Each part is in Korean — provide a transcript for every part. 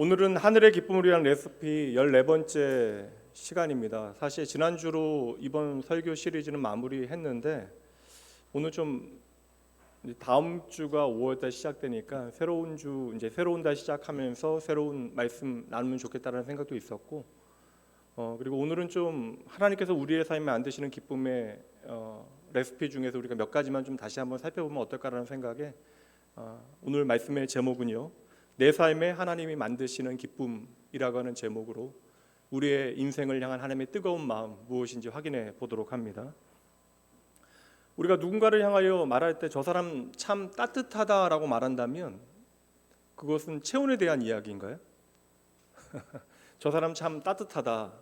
오늘은 하늘의 기쁨을 위한 레시피 14번째 시간입니다. 사실 지난주로 이번 설교 시리즈는 마무리했는데 오늘 좀 다음 주가 5월달 시작되니까 새로운 주 이제 새로운 달 시작하면서 새로운 말씀 나누면 좋겠다는 생각도 있었고 그리고 오늘은 좀 하나님께서 우리의 삶에 만드시는 기쁨의 레시피 중에서 우리가 몇 가지만 좀 다시 한번 살펴보면 어떨까라는 생각에 오늘 말씀의 제목은요, 내 삶에 하나님이 만드시는 기쁨이라고 하는 제목으로 우리의 인생을 향한 하나님의 뜨거운 마음 무엇인지 확인해 보도록 합니다. 우리가 누군가를 향하여 말할 때 저 사람 참 따뜻하다라고 말한다면 그것은 체온에 대한 이야기인가요? 저 사람 참 따뜻하다.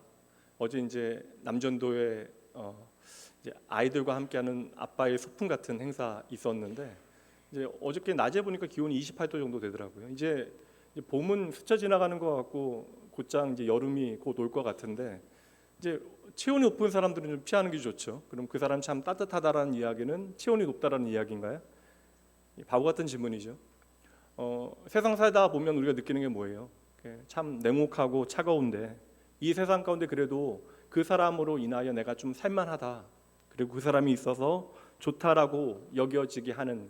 어제 이제 남전도에 이제 아이들과 함께하는 아빠의 소풍 같은 행사 있었는데 이제 어저께 낮에 보니까 기온이 28도 정도 되더라고요. 이제 봄은 스쳐 지나가는 것 같고 곧장 이제 여름이 곧 올 것 같은데 이제 체온이 높은 사람들은 좀 피하는 게 좋죠. 그럼 그 사람 참 따뜻하다라는 이야기는 체온이 높다라는 이야기인가요? 바보 같은 질문이죠. 세상 살다 보면 우리가 느끼는 게 뭐예요? 참 냉혹하고 차가운데 이 세상 가운데 그래도 그 사람으로 인하여 내가 좀 살만하다, 그리고 그 사람이 있어서 좋다라고 여겨지게 하는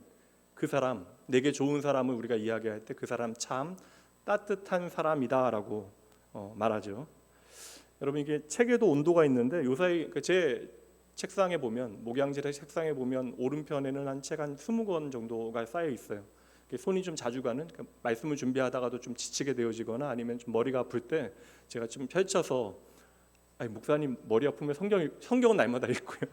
그 사람, 내게 좋은 사람을 우리가 이야기할 때 그 사람 참 따뜻한 사람이다라고 말하죠. 여러분, 이게 책에도 온도가 있는데 요사이 제 책상에 보면, 목양질의 책상에 보면 오른편에는 한 책 한 20권 정도가 쌓여 있어요. 손이 좀 자주 가는, 말씀을 준비하다가도 좀 지치게 되어지거나 아니면 좀 머리가 아플 때 제가 좀 펼쳐서, 아니 목사님 머리 아프면 성경은 날마다 읽고요.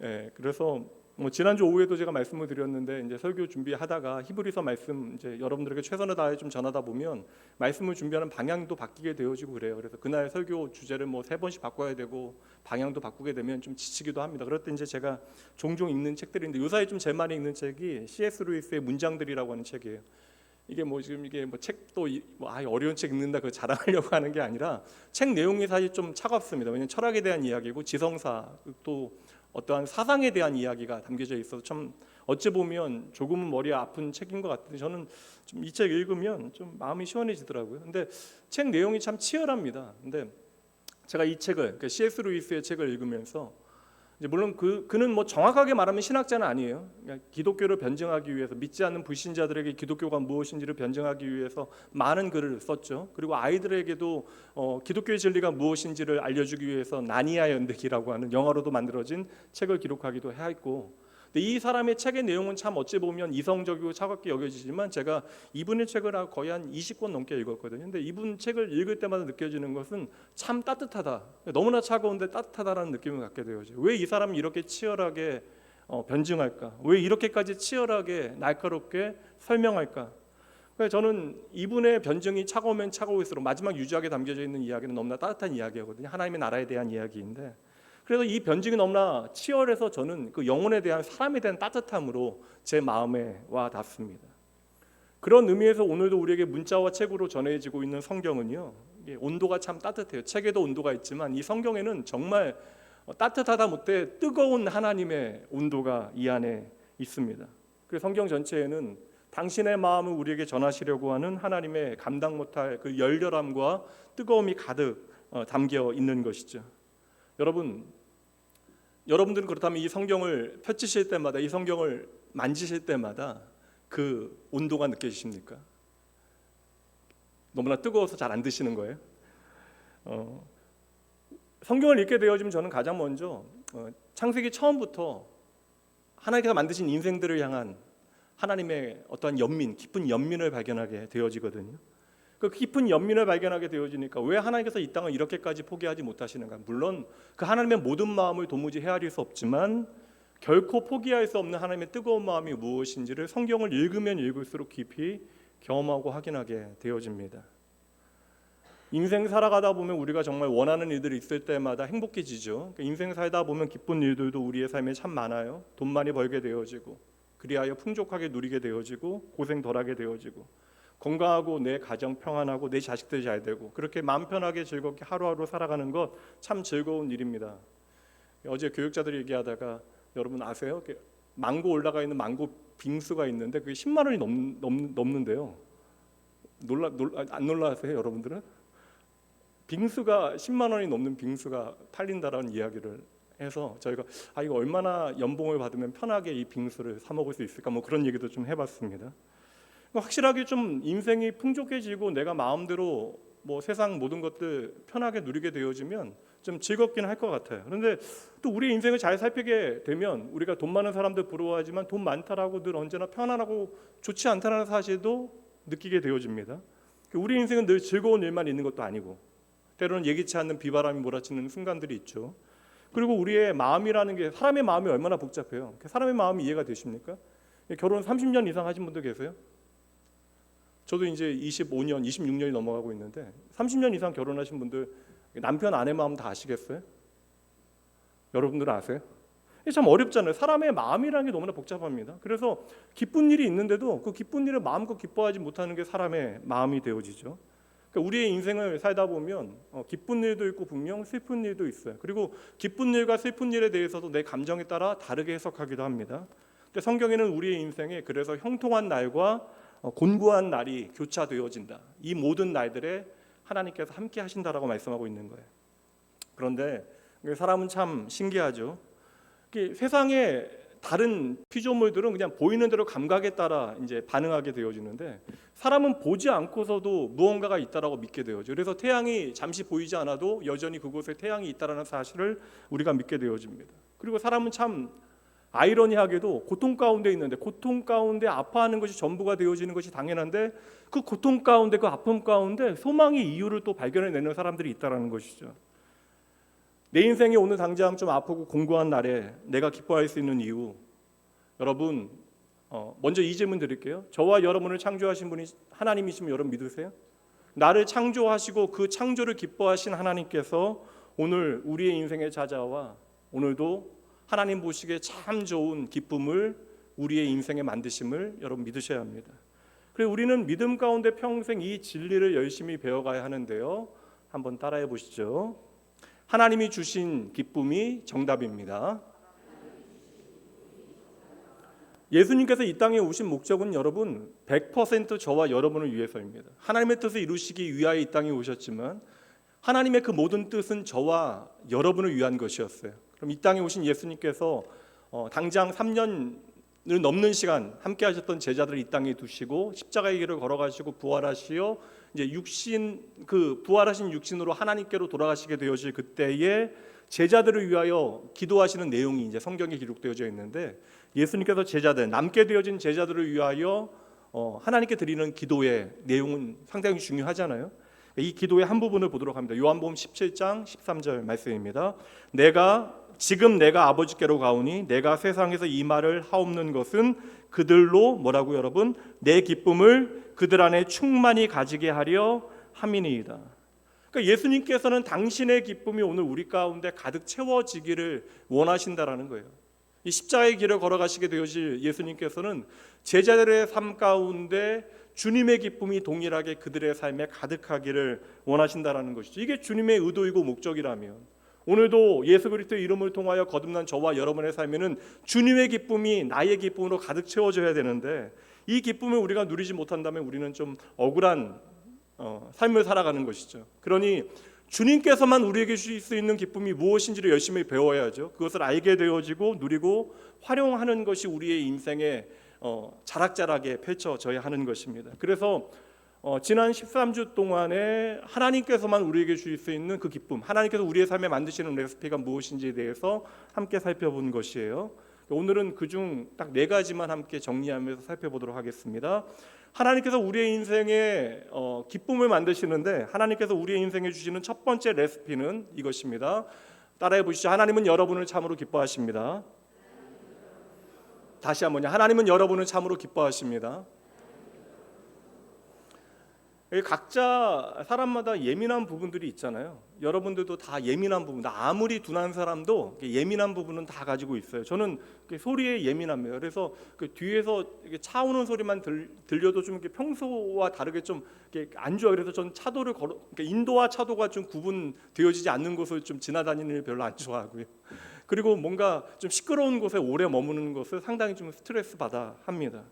예, 그래서 지난주 오후에도 제가 말씀을 드렸는데 이제 설교 준비하다가 히브리서 말씀 이제 여러분들에게 최선을 다해 좀 전하다 보면 말씀을 준비하는 방향도 바뀌게 되어지고 그래요. 그래서 그날 설교 주제를 3번씩 바꿔야 되고 방향도 바꾸게 되면 좀 지치기도 합니다. 그럴 때 이제 제가 종종 읽는 책들인데 요사이 좀 제일 많이 읽는 책이 C.S. 루이스의 문장들이라고 하는 책이에요. 이게 지금 이게 책도 어려운 책 읽는다 그 자랑하려고 하는 게 아니라 책 내용이 사실 좀 차갑습니다. 왜냐하면 철학에 대한 이야기고 지성사 또 어떠한 사상에 대한 이야기가 담겨져 있어서 참 어찌 보면 조금은 머리 아픈 책인 것 같은데 저는 좀 이 책 읽으면 좀 마음이 시원해지더라고요. 근데 책 내용이 참 치열합니다. 근데 제가 이 책을, 그러니까 C.S. 루이스의 책을 읽으면서 이제 물론 그는 정확하게 말하면 신학자는 아니에요. 그러니까 기독교를 변증하기 위해서, 믿지 않는 불신자들에게 기독교가 무엇인지를 변증하기 위해서 많은 글을 썼죠. 그리고 아이들에게도 기독교의 진리가 무엇인지를 알려주기 위해서 나니아 연대기라고 하는 영화로도 만들어진 책을 기록하기도 했고, 근데 이 사람의 책의 내용은 참 어찌 보면 이성적이고 차갑게 여겨지지만 제가 이분의 책을 거의 한 20권 넘게 읽었거든요. 근데 이분 책을 읽을 때마다 느껴지는 것은 참 따뜻하다, 너무나 차가운데 따뜻하다라는 느낌을 갖게 되어요. 왜 이 사람이 이렇게 치열하게 변증할까? 왜 이렇게까지 치열하게 날카롭게 설명할까? 그래서 저는 이분의 변증이 차가우면 차가울수록 마지막 유지하게 담겨져 있는 이야기는 너무나 따뜻한 이야기거든요. 하나님의 나라에 대한 이야기인데, 그래서 이 변증이 너무나 치열해서 저는 그 영혼에 대한, 사람에 대한 따뜻함으로 제 마음에 와 닿습니다. 그런 의미에서 오늘도 우리에게 문자와 책으로 전해지고 있는 성경은요, 온도가 참 따뜻해요. 책에도 온도가 있지만 이 성경에는 정말 따뜻하다 못해 뜨거운 하나님의 온도가 이 안에 있습니다. 그 성경 전체에는 당신의 마음을 우리에게 전하시려고 하는 하나님의 감당 못할 그 열렬함과 뜨거움이 가득 담겨 있는 것이죠. 여러분들은 그렇다면 이 성경을 펼치실 때마다, 이 성경을 만지실 때마다 그 온도가 느껴지십니까? 너무나 뜨거워서 잘 안 드시는 거예요? 성경을 읽게 되어지면 저는 가장 먼저 창세기 처음부터 하나님께서 만드신 인생들을 향한 하나님의 어떠한 연민, 깊은 연민을 발견하게 되어지거든요. 그 깊은 연민을 발견하게 되어지니까 왜 하나님께서 이 땅을 이렇게까지 포기하지 못하시는가? 물론 그 하나님의 모든 마음을 도무지 헤아릴 수 없지만 결코 포기할 수 없는 하나님의 뜨거운 마음이 무엇인지를 성경을 읽으면 읽을수록 깊이 경험하고 확인하게 되어집니다. 인생 살아가다 보면 우리가 정말 원하는 일들이 있을 때마다 행복해지죠. 인생 살다 보면 기쁜 일들도 우리의 삶에 참 많아요. 돈 많이 벌게 되어지고, 그리하여 풍족하게 누리게 되어지고, 고생 덜하게 되어지고, 건강하고 내 가정 평안하고 내 자식들 잘 되고, 그렇게 마음 편하게 즐겁게 하루하루 살아가는 것 참 즐거운 일입니다. 어제 교육자들이 얘기하다가 여러분 아세요? 망고 올라가 있는 망고 빙수가 있는데 그게 10만 원이 넘는데요. 안 놀라세요, 여러분들은? 빙수가 10만 원이 넘는 빙수가 팔린다라는 이야기를 해서 저희가 이거 얼마나 연봉을 받으면 편하게 이 빙수를 사 먹을 수 있을까 뭐 그런 얘기도 좀 해봤습니다. 확실하게 좀 인생이 풍족해지고 내가 마음대로 뭐 세상 모든 것들 편하게 누리게 되어지면 좀 즐겁긴 할 것 같아요. 그런데 또 우리 인생을 잘 살피게 되면 우리가 돈 많은 사람들 부러워하지만 돈 많다라고 늘 언제나 편안하고 좋지 않다는 사실도 느끼게 되어집니다. 우리 인생은 늘 즐거운 일만 있는 것도 아니고 때로는 예기치 않는 비바람이 몰아치는 순간들이 있죠. 그리고 우리의 마음이라는 게 사람의 마음이 얼마나 복잡해요. 사람의 마음이 이해가 되십니까? 결혼 30년 이상 하신 분들 계세요? 저도 이제 25년, 26년이 넘어가고 있는데 30년 이상 결혼하신 분들 남편 아내 마음 다 아시겠어요? 여러분들은 아세요? 참 어렵잖아요. 사람의 마음이라는 게 너무나 복잡합니다. 그래서 기쁜 일이 있는데도 그 기쁜 일을 마음껏 기뻐하지 못하는 게 사람의 마음이 되어지죠. 그러니까 우리의 인생을 살다 보면 기쁜 일도 있고 분명 슬픈 일도 있어요. 그리고 기쁜 일과 슬픈 일에 대해서도 내 감정에 따라 다르게 해석하기도 합니다. 근데 성경에는 우리의 인생에 그래서 형통한 날과 곤고한 날이 교차되어진다. 이 모든 날들에 하나님께서 함께 하신다라고 말씀하고 있는 거예요. 그런데 사람은 참 신기하죠. 세상에 다른 피조물들은 그냥 보이는 대로 감각에 따라 이제 반응하게 되어지는데 사람은 보지 않고서도 무언가가 있다라고 믿게 되어져. 그래서 태양이 잠시 보이지 않아도 여전히 그곳에 태양이 있다라는 사실을 우리가 믿게 되어집니다. 그리고 사람은 참 아이러니하게도 고통 가운데 있는데 고통 가운데 아파하는 것이 전부가 되어지는 것이 당연한데 그 고통 가운데 그 아픔 가운데 소망의 이유를 또 발견해내는 사람들이 있다라는 것이죠. 내 인생이 오늘 당장 좀 아프고 공고한 날에 내가 기뻐할 수 있는 이유, 여러분 먼저 이 질문 드릴게요. 저와 여러분을 창조하신 분이 하나님이시면 여러분 믿으세요? 나를 창조하시고 그 창조를 기뻐하신 하나님께서 오늘 우리의 인생에 찾아와 오늘도 하나님 보시기에 참 좋은 기쁨을 우리의 인생에 만드심을 여러분 믿으셔야 합니다. 그래서 우리는 믿음 가운데 평생 이 진리를 열심히 배워가야 하는데요. 한번 따라해 보시죠. 하나님이 주신 기쁨이 정답입니다. 예수님께서 이 땅에 오신 목적은 여러분 100% 저와 여러분을 위해서입니다. 하나님의 뜻을 이루시기 위하여 이 땅에 오셨지만 하나님의 그 모든 뜻은 저와 여러분을 위한 것이었어요. 그럼 이 땅에 오신 예수님께서 당장 3년을 넘는 시간 함께 하셨던 제자들을 이 땅에 두시고 십자가의 길을 걸어가시고 부활하시어 이제 부활하신 육신으로 하나님께로 돌아가시게 되어질 그때에 제자들을 위하여 기도하시는 내용이 이제 성경에 기록되어져 있는데 예수님께서 남게 되어진 제자들을 위하여 하나님께 드리는 기도의 내용은 상당히 중요하잖아요. 이 기도의 한 부분을 보도록 합니다. 요한복음 17장 13절 말씀입니다. 지금 내가 아버지께로 가오니 내가 세상에서 이 말을 하옵는 것은 그들로 뭐라고 여러분? 내 기쁨을 그들 안에 충만히 가지게 하려 함이니이다. 그러니까 예수님께서는 당신의 기쁨이 오늘 우리 가운데 가득 채워지기를 원하신다라는 거예요. 이 십자가의 길을 걸어가시게 되어질 예수님께서는 제자들의 삶 가운데 주님의 기쁨이 동일하게 그들의 삶에 가득하기를 원하신다라는 것이죠. 이게 주님의 의도이고 목적이라면 오늘도 예수 그리스도의 이름을 통하여 거듭난 저와 여러분의 삶에는 주님의 기쁨이 나의 기쁨으로 가득 채워져야 되는데 이 기쁨을 우리가 누리지 못한다면 우리는 좀 억울한 삶을 살아가는 것이죠. 그러니 주님께서만 우리에게 주실 수 있는 기쁨이 무엇인지를 열심히 배워야죠. 그것을 알게 되어지고 누리고 활용하는 것이 우리의 인생에 자락자락에 펼쳐져야 하는 것입니다. 그래서 지난 13주 동안에 하나님께서만 우리에게 주실 수 있는 그 기쁨, 하나님께서 우리의 삶에 만드시는 레시피가 무엇인지에 대해서 함께 살펴본 것이에요. 오늘은 그중 딱 4가지만 함께 정리하면서 살펴보도록 하겠습니다. 하나님께서 우리의 인생에 기쁨을 만드시는데 하나님께서 우리의 인생에 주시는 첫 번째 레시피는 이것입니다. 따라해 보시죠. 하나님은 여러분을 참으로 기뻐하십니다. 다시 한번요. 하나님은 여러분을 참으로 기뻐하십니다. 각자 사람마다 예민한 부분들이 있잖아요. 여러분들도 다 예민한 부분, 아무리 둔한 사람도 예민한 부분은 다 가지고 있어요. 저는 소리에 예민합니다. 그래서 뒤에서 차 오는 소리만 들려도 좀 평소와 다르게 좀 안 좋아. 그래서 저는 차도를 인도와 차도가 좀 구분되어지지 않는 곳을 좀 지나다니는 일 별로 안 좋아하고요. 그리고 뭔가 좀 시끄러운 곳에 오래 머무는 것을 상당히 좀 스트레스 받아 합니다.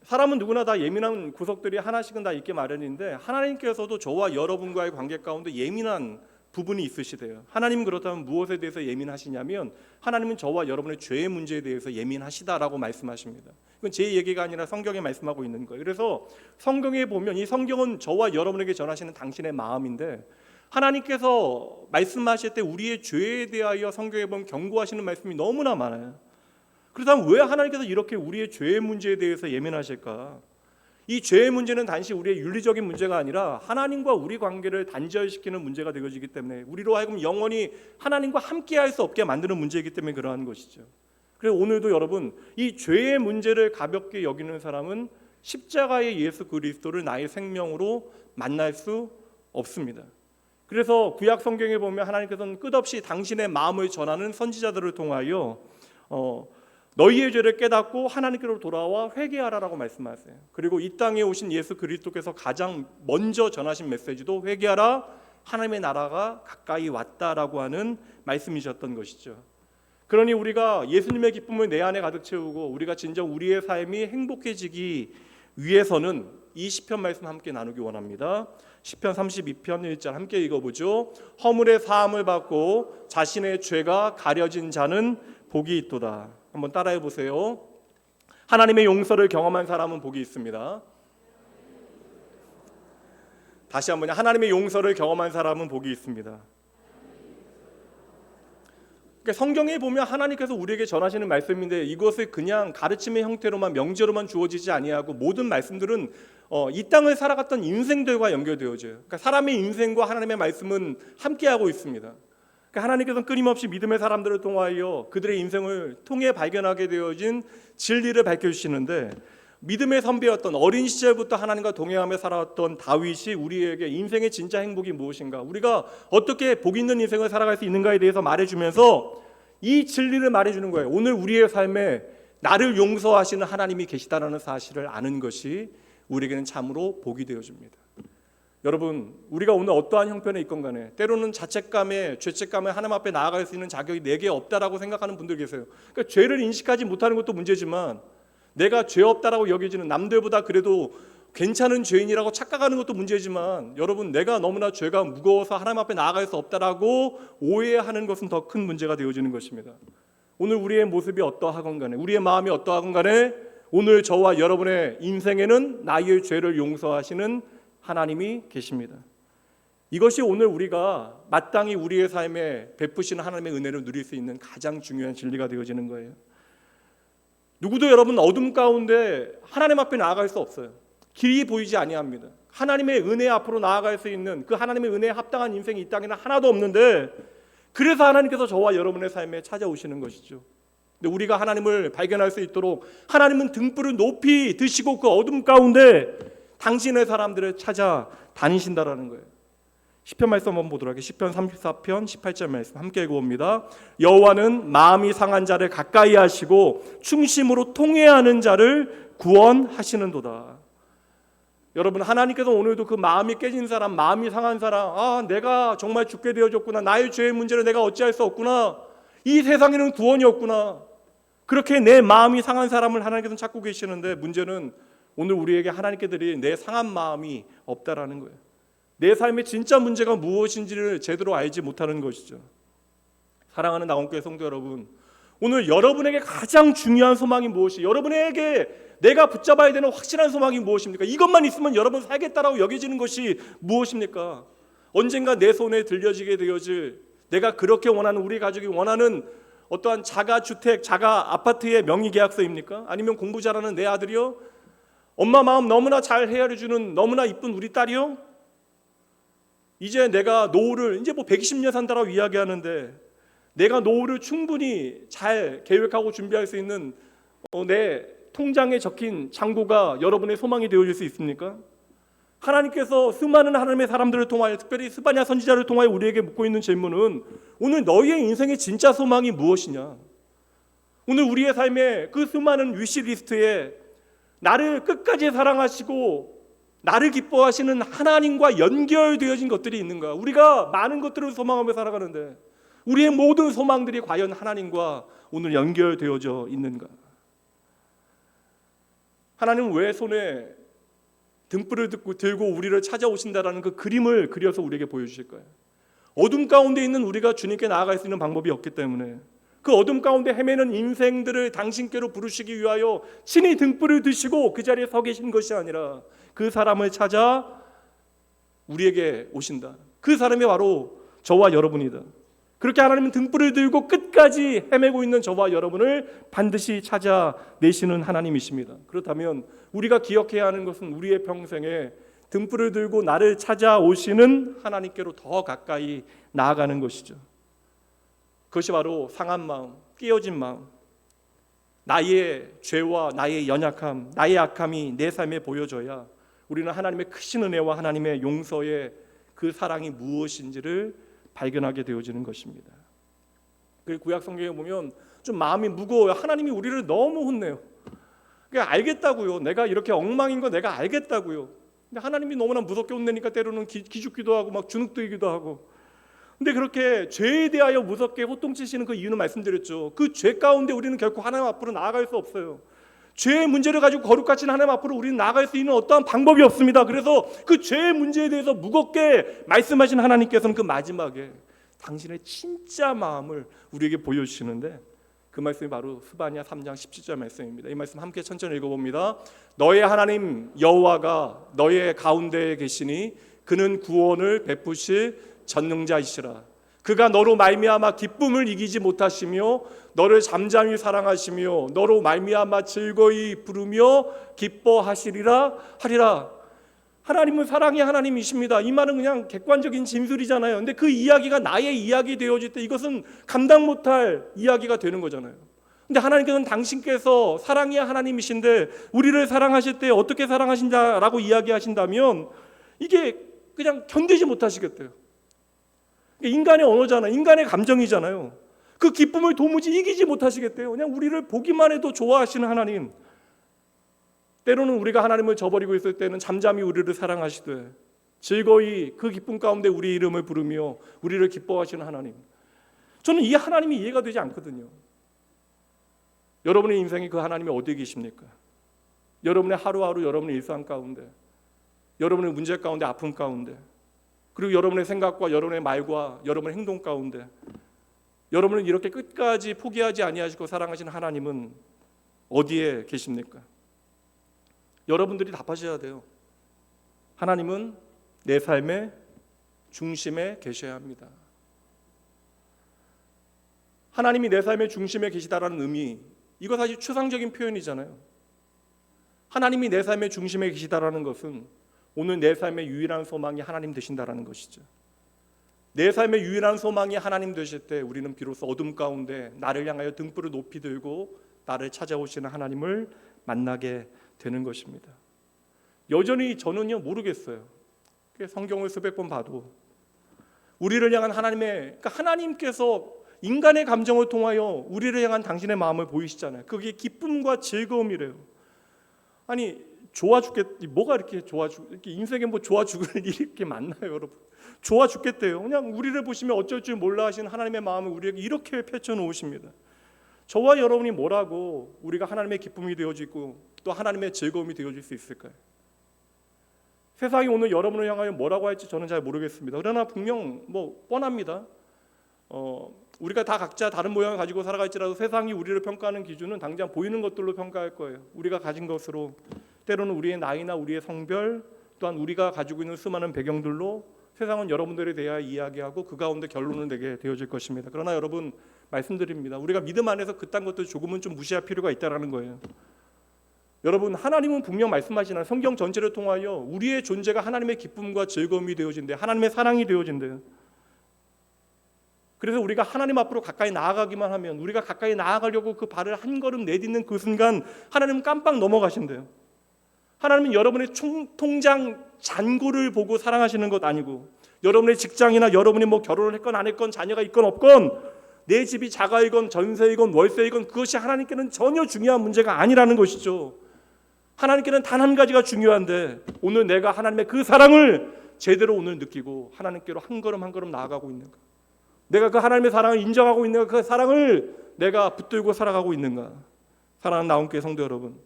사람은 누구나 다 예민한 구석들이 하나씩은 다 있게 마련인데 하나님께서도 저와 여러분과의 관계 가운데 예민한 부분이 있으시대요. 하나님은 그렇다면 무엇에 대해서 예민하시냐면 하나님은 저와 여러분의 죄의 문제에 대해서 예민하시다라고 말씀하십니다. 이건 제 얘기가 아니라 성경에 말씀하고 있는 거예요. 그래서 성경에 보면 이 성경은 저와 여러분에게 전하시는 당신의 마음인데 하나님께서 말씀하실 때 우리의 죄에 대하여 성경에 보면 경고하시는 말씀이 너무나 많아요. 그렇다면 왜 하나님께서 이렇게 우리의 죄의 문제에 대해서 예민하실까? 이 죄의 문제는 단지 우리의 윤리적인 문제가 아니라 하나님과 우리 관계를 단절시키는 문제가 되어지기 때문에 우리로 하여금 영원히 하나님과 함께할 수 없게 만드는 문제이기 때문에 그러한 것이죠. 그래서 오늘도 여러분 이 죄의 문제를 가볍게 여기는 사람은 십자가의 예수 그리스도를 나의 생명으로 만날 수 없습니다. 그래서 구약 성경에 보면 하나님께서는 끝없이 당신의 마음을 전하는 선지자들을 통하여 너희의 죄를 깨닫고 하나님께로 돌아와 회개하라라고 말씀하세요. 그리고 이 땅에 오신 예수 그리스도께서 가장 먼저 전하신 메시지도 회개하라, 하나님의 나라가 가까이 왔다라고 하는 말씀이셨던 것이죠. 그러니 우리가 예수님의 기쁨을 내 안에 가득 채우고 우리가 진정 우리의 삶이 행복해지기 위해서는 이 시편 말씀 함께 나누기 원합니다. 시편 32편 1절 함께 읽어보죠. 허물의 사함을 받고 자신의 죄가 가려진 자는 복이 있도다. 한번 따라해 보세요. 하나님의 용서를 경험한 사람은 복이 있습니다. 다시 한번 하나님의 용서를 경험한 사람은 복이 있습니다. 그러니까 성경에 보면 하나님께서 우리에게 전하시는 말씀인데 이것을 그냥 가르침의 형태로만 명제로만 주어지지 아니하고 모든 말씀들은 이 땅을 살아갔던 인생들과 연결되어져요. 그러니까 사람의 인생과 하나님의 말씀은 함께하고 있습니다. 하나님께서는 끊임없이 믿음의 사람들을 통하여 그들의 인생을 통해 발견하게 되어진 진리를 밝혀주시는데 믿음의 선배였던 어린 시절부터 하나님과 동행하며 살아왔던 다윗이 우리에게 인생의 진짜 행복이 무엇인가, 우리가 어떻게 복 있는 인생을 살아갈 수 있는가에 대해서 말해주면서 이 진리를 말해주는 거예요. 오늘 우리의 삶에 나를 용서하시는 하나님이 계시다는 사실을 아는 것이 우리에게는 참으로 복이 되어줍니다. 여러분, 우리가 오늘 어떠한 형편에 있건 간에 때로는 자책감에 죄책감에 하나님 앞에 나아갈 수 있는 자격이 내게 없다라고 생각하는 분들 계세요. 그러니까 죄를 인식하지 못하는 것도 문제지만 내가 죄 없다라고 여겨지는, 남들보다 그래도 괜찮은 죄인이라고 착각하는 것도 문제지만 여러분, 내가 너무나 죄가 무거워서 하나님 앞에 나아갈 수 없다라고 오해하는 것은 더 큰 문제가 되어지는 것입니다. 오늘 우리의 모습이 어떠하건 간에, 우리의 마음이 어떠하건 간에 오늘 저와 여러분의 인생에는 나의 죄를 용서하시는 하나님이 계십니다. 이것이 오늘 우리가 마땅히 우리의 삶에 베푸시는 하나님의 은혜를 누릴 수 있는 가장 중요한 진리가 되어지는 거예요. 누구도 여러분 어둠 가운데 하나님 앞에 나아갈 수 없어요. 길이 보이지 아니합니다. 하나님의 은혜 앞으로 나아갈 수 있는 그 하나님의 은혜에 합당한 인생이 이 땅에는 하나도 없는데 그래서 하나님께서 저와 여러분의 삶에 찾아오시는 것이죠. 근데 우리가 하나님을 발견할 수 있도록 하나님은 등불을 높이 드시고 그 어둠 가운데 당신의 사람들을 찾아 다니신다라는 거예요. 시편 말씀 한번 보도록 할게요. 시편 34편 18절 말씀 함께 읽어봅니다. 여호와는 마음이 상한 자를 가까이 하시고 충심으로 통회하는 자를 구원하시는도다. 여러분, 하나님께서 오늘도 그 마음이 깨진 사람, 마음이 상한 사람, 내가 정말 죽게 되어졌구나, 나의 죄의 문제를 내가 어찌할 수 없구나, 이 세상에는 구원이 없구나, 그렇게 내 마음이 상한 사람을 하나님께서는 찾고 계시는데 문제는 오늘 우리에게 하나님께 드린 내 상한 마음이 없다라는 거예요. 내 삶의 진짜 문제가 무엇인지를 제대로 알지 못하는 것이죠. 사랑하는 나온교회 성도 여러분, 오늘 여러분에게 가장 중요한 소망이 무엇이, 여러분에게 내가 붙잡아야 되는 확실한 소망이 무엇입니까? 이것만 있으면 여러분 살겠다라고 여겨지는 것이 무엇입니까? 언젠가 내 손에 들려지게 되어질, 내가 그렇게 원하는, 우리 가족이 원하는 어떠한 자가주택, 자가 아파트의 명의계약서입니까? 아니면 공부 잘하는 내 아들이요? 엄마 마음 너무나 잘 헤아려주는 너무나 이쁜 우리 딸이요? 이제 내가 노후를 이제 120년 산다라고 이야기하는데 내가 노후를 충분히 잘 계획하고 준비할 수 있는 내 통장에 적힌 잔고가 여러분의 소망이 되어질 수 있습니까? 하나님께서 수많은 하나님의 사람들을 통하여, 특별히 스바냐 선지자를 통하여 우리에게 묻고 있는 질문은 오늘 너희의 인생의 진짜 소망이 무엇이냐? 오늘 우리의 삶에 그 수많은 위시리스트에 나를 끝까지 사랑하시고 나를 기뻐하시는 하나님과 연결되어진 것들이 있는가? 우리가 많은 것들을 소망하며 살아가는데 우리의 모든 소망들이 과연 하나님과 오늘 연결되어져 있는가? 하나님은 왜 손에 등불을 들고 우리를 찾아오신다라는 그 그림을 그려서 우리에게 보여주실 거예요. 어둠 가운데 있는 우리가 주님께 나아갈 수 있는 방법이 없기 때문에 그 어둠 가운데 헤매는 인생들을 당신께로 부르시기 위하여 친히 등불을 드시고 그 자리에 서 계신 것이 아니라 그 사람을 찾아 우리에게 오신다. 그 사람이 바로 저와 여러분이다. 그렇게 하나님은 등불을 들고 끝까지 헤매고 있는 저와 여러분을 반드시 찾아내시는 하나님이십니다. 그렇다면 우리가 기억해야 하는 것은 우리의 평생에 등불을 들고 나를 찾아오시는 하나님께로 더 가까이 나아가는 것이죠. 그것이 바로 상한 마음, 깨어진 마음, 나의 죄와 나의 연약함, 나의 악함이 내 삶에 보여져야 우리는 하나님의 크신 은혜와 하나님의 용서의 그 사랑이 무엇인지를 발견하게 되어지는 것입니다. 그리고 구약 성경에 보면 좀 마음이 무거워요. 하나님이 우리를 너무 혼내요. 그러니까 알겠다고요. 내가 이렇게 엉망인 거 내가 알겠다고요. 근데 하나님이 너무나 무섭게 혼내니까 때로는 기죽기도 하고 막 주눅들기도 하고. 근데 그렇게 죄에 대하여 무섭게 호통치시는 그 이유는 말씀드렸죠. 그 죄 가운데 우리는 결코 하나님 앞으로 나아갈 수 없어요. 죄의 문제를 가지고 거룩하신 하나님 앞으로 우리는 나아갈 수 있는 어떠한 방법이 없습니다. 그래서 그 죄의 문제에 대해서 무겁게 말씀하신 하나님께서는 그 마지막에 당신의 진짜 마음을 우리에게 보여주시는데 그 말씀이 바로 스바냐 3장 17절 말씀입니다. 이 말씀 함께 천천히 읽어봅니다. 너의 하나님 여호와가 너의 가운데에 계시니 그는 구원을 베푸실 전능자이시라. 그가 너로 말미암아 기쁨을 이기지 못하시며 너를 잠잠히 사랑하시며 너로 말미암아 즐거이 부르며 기뻐하시리라 하리라. 하나님은 사랑의 하나님이십니다. 이 말은 그냥 객관적인 진술이잖아요. 근데 그 이야기가 나의 이야기 되어질 때 이것은 감당 못할 이야기가 되는 거잖아요. 근데 하나님께서는 당신께서 사랑의 하나님이신데 우리를 사랑하실 때 어떻게 사랑하신다라고 이야기하신다면 이게 그냥 견디지 못하시겠대요. 인간의 언어잖아요. 인간의 감정이잖아요. 그 기쁨을 도무지 이기지 못하시겠대요. 그냥 우리를 보기만 해도 좋아하시는 하나님. 때로는 우리가 하나님을 저버리고 있을 때는 잠잠히 우리를 사랑하시되 즐거이 그 기쁨 가운데 우리 이름을 부르며 우리를 기뻐하시는 하나님. 저는 이 하나님이 이해가 되지 않거든요. 여러분의 인생에 그 하나님이 어디에 계십니까? 여러분의 하루하루 여러분의 일상 가운데, 여러분의 문제 가운데, 아픔 가운데, 그리고 여러분의 생각과 여러분의 말과 여러분의 행동 가운데 여러분은 이렇게 끝까지 포기하지 아니하시고 사랑하시는 하나님은 어디에 계십니까? 여러분들이 답하셔야 돼요. 하나님은 내 삶의 중심에 계셔야 합니다. 하나님이 내 삶의 중심에 계시다라는 의미, 이거 사실 추상적인 표현이잖아요. 하나님이 내 삶의 중심에 계시다라는 것은 오늘 내 삶의 유일한 소망이 하나님 되신다라는 것이죠. 내 삶의 유일한 소망이 하나님 되실 때 우리는 비로소 어둠 가운데 나를 향하여 등불을 높이 들고 나를 찾아오시는 하나님을 만나게 되는 것입니다. 여전히 저는요 모르겠어요. 성경을 수백 번 봐도 우리를 향한 그러니까 하나님께서 인간의 감정을 통하여 우리를 향한 당신의 마음을 보이시잖아요. 그게 기쁨과 즐거움이래요. 아니 좋아 죽겠 뭐가 이렇게 이렇게 인생에 뭐 좋아 죽을 일이 이렇게 많나요, 여러분? 좋아 죽겠대요. 그냥 우리를 보시면 어쩔 줄 몰라 하시는 하나님의 마음을 우리에게 이렇게 펼쳐 놓으십니다. 저와 여러분이 뭐라고 우리가 하나님의 기쁨이 되어지고 또 하나님의 즐거움이 되어질 수 있을까요? 세상이 오늘 여러분을 향하여 뭐라고 할지 저는 잘 모르겠습니다. 그러나 분명 뻔합니다. 우리가 다 각자 다른 모양을 가지고 살아갈지라도 세상이 우리를 평가하는 기준은 당장 보이는 것들로 평가할 거예요. 우리가 가진 것으로, 때로는 우리의 나이나 우리의 성별, 또한 우리가 가지고 있는 수많은 배경들로 세상은 여러분들에 대하여 이야기하고 그 가운데 결론을 내게 되어질 것입니다. 그러나 여러분 말씀드립니다. 우리가 믿음 안에서 그딴 것들 조금은 좀 무시할 필요가 있다라는 거예요. 여러분 하나님은 분명 말씀하시나요? 성경 전체를 통하여 우리의 존재가 하나님의 기쁨과 즐거움이 되어진대, 하나님의 사랑이 되어진대요. 그래서 우리가 하나님 앞으로 가까이 나아가기만 하면, 우리가 가까이 나아가려고 그 발을 한 걸음 내딛는 그 순간 하나님은 깜빡 넘어가신대요. 하나님은 여러분의 통장 잔고를 보고 사랑하시는 것 아니고, 여러분의 직장이나 여러분이 결혼을 했건 안 했건 자녀가 있건 없건, 내 집이 자가이건 전세이건 월세이건 그것이 하나님께는 전혀 중요한 문제가 아니라는 것이죠. 하나님께는 단 한 가지가 중요한데, 오늘 내가 하나님의 그 사랑을 제대로 오늘 느끼고 하나님께로 한 걸음 한 걸음 나아가고 있는가, 내가 그 하나님의 사랑을 인정하고 있는가, 그 사랑을 내가 붙들고 살아가고 있는가. 사랑하는 나온교회 성도 여러분,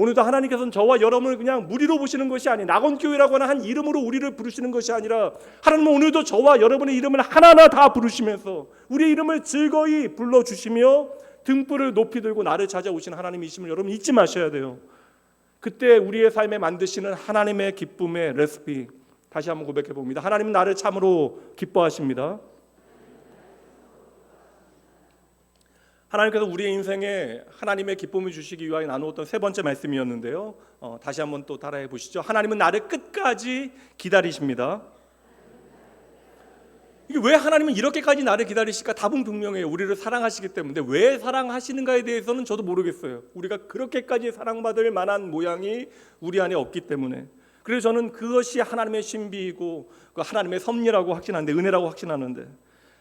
오늘도 하나님께서는 저와 여러분을 그냥 무리로 보시는 것이 아닌 낙원교회라고 하는 한 이름으로 우리를 부르시는 것이 아니라 하나님은 오늘도 저와 여러분의 이름을 하나하나 다 부르시면서 우리의 이름을 즐거이 불러주시며 등불을 높이 들고 나를 찾아오신 하나님이심을 여러분 잊지 마셔야 돼요. 그때 우리의 삶에 만드시는 하나님의 기쁨의 레시피 다시 한번 고백해 봅니다. 하나님은 나를 참으로 기뻐하십니다. 하나님께서 우리의 인생에 하나님의 기쁨을 주시기 위하여 나누었던 세 번째 말씀이었는데요. 다시 한번 또 따라해 보시죠. 하나님은 나를 끝까지 기다리십니다. 이게 왜 하나님은 이렇게까지 나를 기다리실까? 답은 분명해요. 우리를 사랑하시기 때문에. 왜 사랑하시는가에 대해서는 저도 모르겠어요. 우리가 그렇게까지 사랑받을 만한 모양이 우리 안에 없기 때문에. 그래서 저는 그것이 하나님의 신비이고 하나님의 섭리라고 확신하는데, 은혜라고 확신하는데,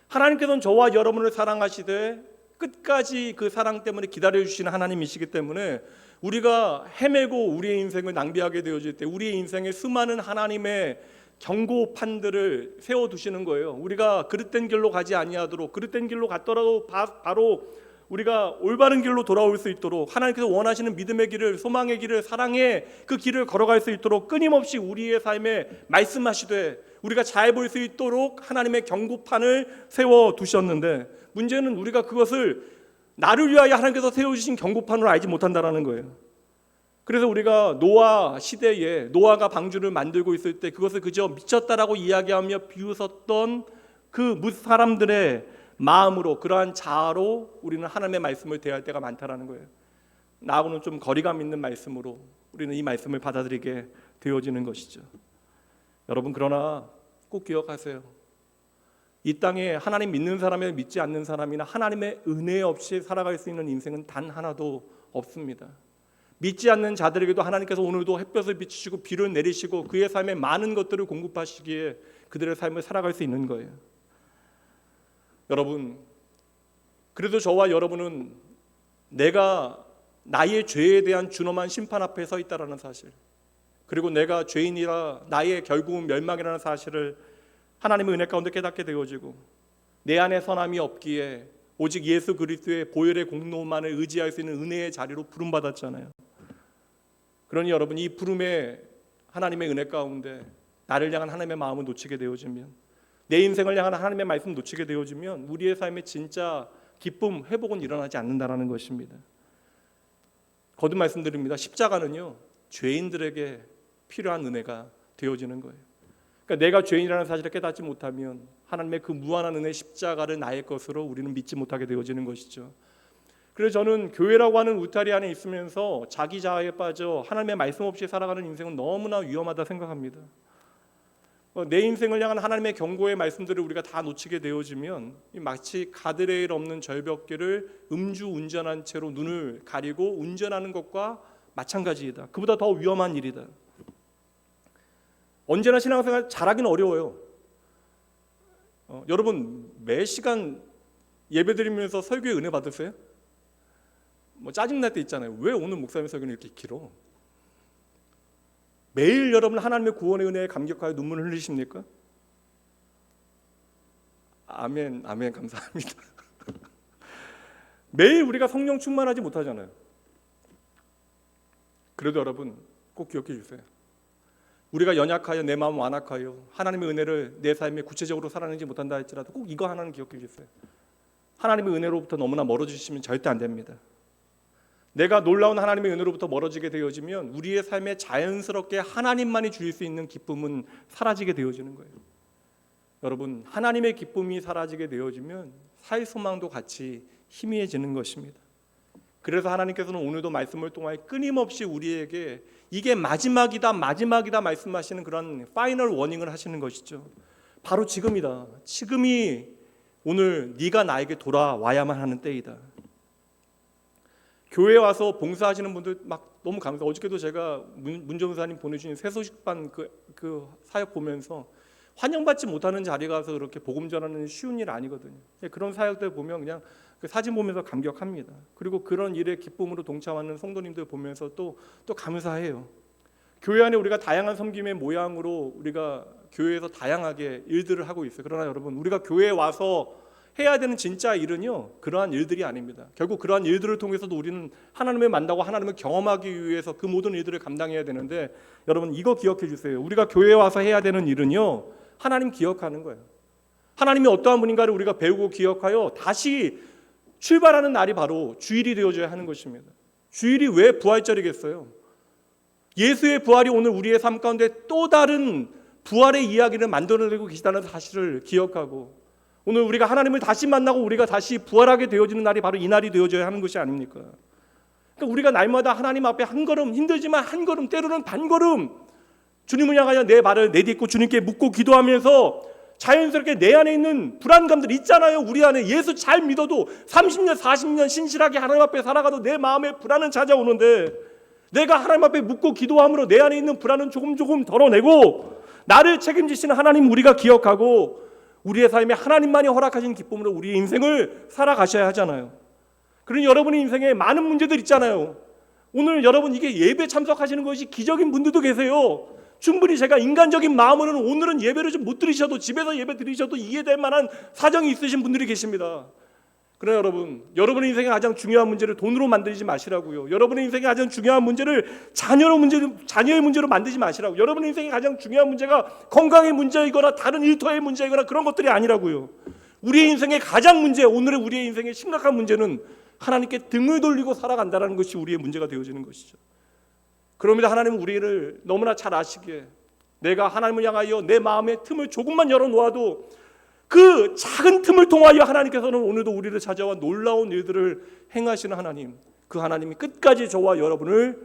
하나님께서는 저와 여러분을 사랑하시되 끝까지 그 사랑 때문에 기다려주시는 하나님이시기 때문에 우리가 헤매고 우리의 인생을 낭비하게 되어질 때 우리의 인생에 수많은 하나님의 경고판들을 세워두시는 거예요. 우리가 그릇된 길로 가지 아니하도록, 그릇된 길로 갔더라도 바로 우리가 올바른 길로 돌아올 수 있도록 하나님께서 원하시는 믿음의 길을, 소망의 길을, 사랑의 그 길을 걸어갈 수 있도록 끊임없이 우리의 삶에 말씀하시되 우리가 잘 볼 수 있도록 하나님의 경고판을 세워두셨는데, 문제는 우리가 그것을 나를 위하여 하나님께서 세워주신 경고판으로 알지 못한다는 거예요. 그래서 우리가 노아 시대에 노아가 방주를 만들고 있을 때 그것을 그저 미쳤다라고 이야기하며 비웃었던 그 사람들의 마음으로, 그러한 자아로 우리는 하나님의 말씀을 대할 때가 많다라는 거예요. 나하고는 좀 거리감 있는 말씀으로 우리는 이 말씀을 받아들이게 되어지는 것이죠. 여러분, 그러나 꼭 기억하세요. 이 땅에 하나님 믿는 사람이나 믿지 않는 사람이나 하나님의 은혜 없이 살아갈 수 있는 인생은 단 하나도 없습니다. 믿지 않는 자들에게도 하나님께서 오늘도 햇볕을 비추시고 비를 내리시고 그의 삶에 많은 것들을 공급하시기에 그들의 삶을 살아갈 수 있는 거예요. 여러분, 그래도 저와 여러분은 내가 나의 죄에 대한 준엄한 심판 앞에 서 있다는 사실, 그리고 내가 죄인이라 나의 결국은 멸망이라는 사실을 하나님의 은혜 가운데 깨닫게 되어지고 내 안에 선함이 없기에 오직 예수 그리스도의 보혈의 공로만을 의지할 수 있는 은혜의 자리로 부름받았잖아요. 그러니 여러분, 이 부름에 하나님의 은혜 가운데 나를 향한 하나님의 마음을 놓치게 되어지면, 내 인생을 향한 하나님의 말씀 놓치게 되어지면 우리의 삶에 진짜 기쁨, 회복은 일어나지 않는다는 것입니다. 거듭 말씀드립니다. 십자가는요, 죄인들에게 필요한 은혜가 되어지는 거예요. 그러니까 내가 죄인이라는 사실을 깨닫지 못하면 하나님의 그 무한한 은혜 십자가를 나의 것으로 우리는 믿지 못하게 되어지는 것이죠. 그래서 저는 교회라고 하는 울타리 안에 있으면서 자기 자아에 빠져 하나님의 말씀 없이 살아가는 인생은 너무나 위험하다 생각합니다. 내 인생을 향한 하나님의 경고의 말씀들을 우리가 다 놓치게 되어지면 마치 가드레일 없는 절벽길을 음주운전한 채로 눈을 가리고 운전하는 것과 마찬가지이다. 그보다 더 위험한 일이다. 언제나 신앙생활 잘하기는 어려워요. 여러분, 매 시간 예배드리면서 설교에 은혜 받으세요? 짜증날 때 있잖아요. 왜 오늘 목사님 설교는 이렇게 길어? 매일 여러분 하나님의 구원의 은혜에 감격하여 눈물을 흘리십니까? 아멘, 아멘, 감사합니다. 매일 우리가 성령 충만하지 못하잖아요. 그래도 여러분 꼭 기억해 주세요. 우리가 연약하여 내 마음 완악하여 하나님의 은혜를 내 삶에 구체적으로 살아내지 못한다 할지라도 꼭 이거 하나는 기억해 주세요. 하나님의 은혜로부터 너무나 멀어지시면 절대 안 됩니다. 내가 놀라운 하나님의 은혜로부터 멀어지게 되어지면 우리의 삶에 자연스럽게 하나님만이 주실 수 있는 기쁨은 사라지게 되어지는 거예요. 여러분, 하나님의 기쁨이 사라지게 되어지면 살 소망도 같이 희미해지는 것입니다. 그래서 하나님께서는 오늘도 말씀을 통하여 끊임없이 우리에게 이게 마지막이다 말씀하시는 그런 파이널 워닝을 하시는 것이죠. 바로 지금이다. 지금이 오늘 네가 나에게 돌아와야만 하는 때이다. 교회에 와서 봉사하시는 분들 막 너무 감사해요. 어저께도 제가 문정사님 보내주신 새소식반 그 사역 보면서 환영받지 못하는 자리 가서 그렇게 복음 전하는 쉬운 일 아니거든요. 그런 사역들 보면 그냥 그 사진 보면서 감격합니다. 그리고 그런 일에 기쁨으로 동참하는 성도님들 보면서 또 감사해요. 교회 안에 우리가 다양한 섬김의 모양으로 우리가 교회에서 다양하게 일들을 하고 있어요. 그러나 여러분, 우리가 교회에 와서 해야 되는 진짜 일은요, 그러한 일들이 아닙니다. 결국 그러한 일들을 통해서도 우리는 하나님을 만나고 하나님을 경험하기 위해서 그 모든 일들을 감당해야 되는데, 여러분 이거 기억해 주세요. 우리가 교회에 와서 해야 되는 일은요, 하나님 기억하는 거예요. 하나님이 어떠한 분인가를 우리가 배우고 기억하여 다시 출발하는 날이 바로 주일이 되어줘야 하는 것입니다. 주일이 왜 부활절이겠어요? 예수의 부활이 오늘 우리의 삶 가운데 또 다른 부활의 이야기를 만들어내고 계시다는 사실을 기억하고, 오늘 우리가 하나님을 다시 만나고 우리가 다시 부활하게 되어지는 날이 바로 이 날이 되어져야 하는 것이 아닙니까? 그러니까 우리가 날마다 하나님 앞에 한 걸음, 힘들지만 한 걸음, 때로는 반 걸음 주님을 향하여 내 발을 내딛고 주님께 묻고 기도하면서 자연스럽게 내 안에 있는 불안감들 있잖아요. 우리 안에 예수 잘 믿어도 30년 40년 신실하게 하나님 앞에 살아가도 내 마음에 불안은 찾아오는데, 내가 하나님 앞에 묻고 기도함으로 내 안에 있는 불안은 조금 덜어내고 나를 책임지시는 하나님 우리가 기억하고 우리의 삶에 하나님만이 허락하신 기쁨으로 우리의 인생을 살아가셔야 하잖아요. 그러니 여러분의 인생에 많은 문제들 있잖아요. 오늘 여러분 이게 예배 참석하시는 것이 기적인 분들도 계세요. 충분히 제가 인간적인 마음으로는 오늘은 예배를 좀 못 드리셔도 집에서 예배 드리셔도 이해될 만한 사정이 있으신 분들이 계십니다. 그러나 여러분, 여러분의 인생의 가장 중요한 문제를 돈으로 만들지 마시라고요. 여러분의 인생의 가장 중요한 문제를 자녀의 문제로 만들지 마시라고. 여러분의 인생의 가장 중요한 문제가 건강의 문제이거나 다른 일터의 문제이거나 그런 것들이 아니라고요. 우리의 인생의 가장 문제, 오늘의 우리의 인생의 심각한 문제는 하나님께 등을 돌리고 살아간다는 것이 우리의 문제가 되어지는 것이죠. 그럽니다. 하나님은 우리를 너무나 잘 아시기에 내가 하나님을 향하여 내 마음의 틈을 조금만 열어놓아도 그 작은 틈을 통하여 하나님께서는 오늘도 우리를 찾아와 놀라운 일들을 행하시는 하나님, 그 하나님이 끝까지 저와 여러분을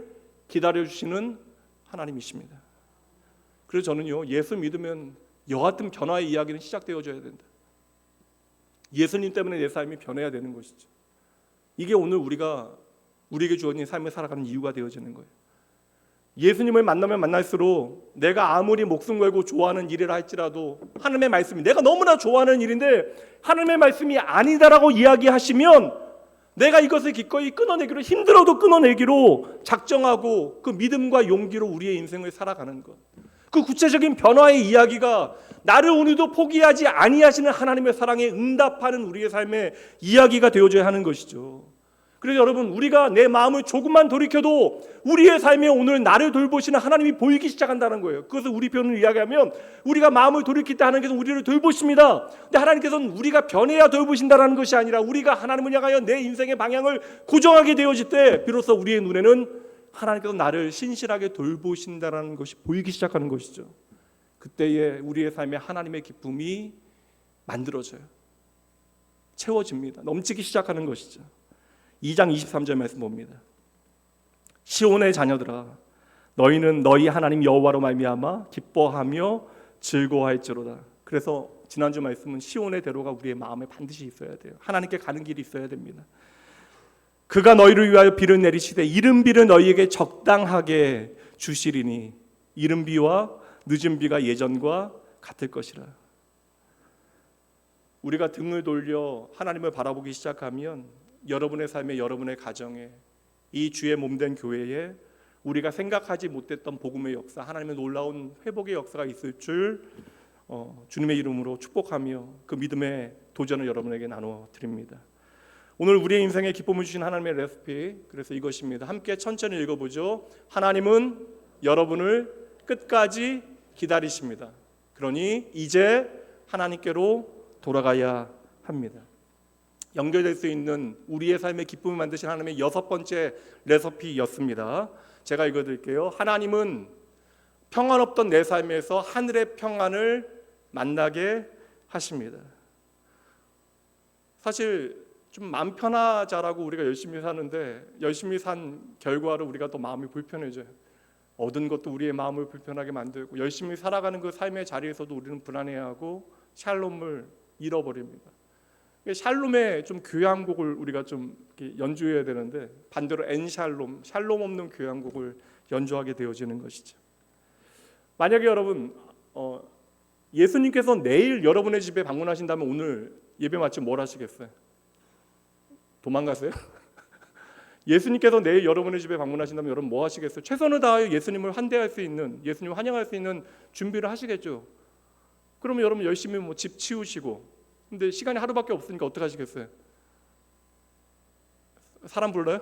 기다려주시는 하나님이십니다. 그래서 저는요, 예수 믿으면 여하튼 변화의 이야기는 시작되어져야 된다. 예수님 때문에 내 삶이 변해야 되는 것이죠. 이게 오늘 우리에게 주어진 삶을 살아가는 이유가 되어지는 거예요. 예수님을 만나면 만날수록 내가 아무리 목숨 걸고 좋아하는 일이라 할지라도 하나님의 말씀이 내가 너무나 좋아하는 일인데 하나님의 말씀이 아니다라고 이야기하시면 내가 이것을 기꺼이 끊어내기로, 힘들어도 끊어내기로 작정하고 그 믿음과 용기로 우리의 인생을 살아가는 것, 그 구체적인 변화의 이야기가 나를 오늘도 포기하지 아니하시는 하나님의 사랑에 응답하는 우리의 삶의 이야기가 되어줘야 하는 것이죠. 그래서 여러분, 우리가 내 마음을 조금만 돌이켜도 우리의 삶에 오늘 나를 돌보시는 하나님이 보이기 시작한다는 거예요. 그것을 우리 표현으로 이야기하면 우리가 마음을 돌이킬 때 하나님께서 우리를 돌보십니다. 근데 하나님께서는 우리가 변해야 돌보신다는 것이 아니라 우리가 하나님을 향하여 내 인생의 방향을 고정하게 되어질 때 비로소 우리의 눈에는 하나님께서 나를 신실하게 돌보신다는 것이 보이기 시작하는 것이죠. 그때에 우리의 삶에 하나님의 기쁨이 만들어져요. 채워집니다. 넘치기 시작하는 것이죠. 2장 23절 말씀 봅니다. 시온의 자녀들아, 너희는 너희 하나님 여호와로 말미암아 기뻐하며 즐거워할지로다. 그래서 지난주 말씀은 시온의 대로가 우리의 마음에 반드시 있어야 돼요. 하나님께 가는 길이 있어야 됩니다. 그가 너희를 위하여 비를 내리시되 이른 비를 너희에게 적당하게 주시리니 이른 비와 늦은 비가 예전과 같을 것이라. 우리가 등을 돌려 하나님을 바라보기 시작하면 여러분의 삶에, 여러분의 가정에, 이 주의 몸된 교회에 우리가 생각하지 못했던 복음의 역사, 하나님의 놀라운 회복의 역사가 있을 줄 주님의 이름으로 축복하며 그 믿음의 도전을 여러분에게 나눠 드립니다. 오늘 우리의 인생에 기쁨을 주신 하나님의 레시피, 그래서 이것입니다. 함께 천천히 읽어보죠. 하나님은 여러분을 끝까지 기다리십니다. 그러니 이제 하나님께로 돌아가야 합니다. 연결될 수 있는 우리의 삶의 기쁨을 만드신 하나님의 6번째 레시피였습니다. 제가 읽어드릴게요. 하나님은 평안없던 내 삶에서 하늘의 평안을 만나게 하십니다. 사실 좀 마음 편하자라고 우리가 열심히 사는데 열심히 산 결과로 우리가 또 마음이 불편해져요. 얻은 것도 우리의 마음을 불편하게 만들고 열심히 살아가는 그 삶의 자리에서도 우리는 불안해하고 샬롬을 잃어버립니다. 샬롬의 좀 교향곡을 우리가 좀 연주해야 되는데 반대로 엔샬롬, 샬롬 없는 교향곡을 연주하게 되어지는 것이죠. 만약에 여러분 예수님께서 내일 여러분의 집에 방문하신다면 오늘 예배 마치고 뭘 하시겠어요? 도망가세요? 예수님께서 내일 여러분의 집에 방문하신다면 여러분 뭐 하시겠어요? 최선을 다하여 예수님을 환대할 수 있는, 예수님을 환영할 수 있는 준비를 하시겠죠. 그러면 여러분 열심히 집 치우시고 근데 시간이 하루밖에 없으니까 어떻게 하시겠어요? 사람 불러요?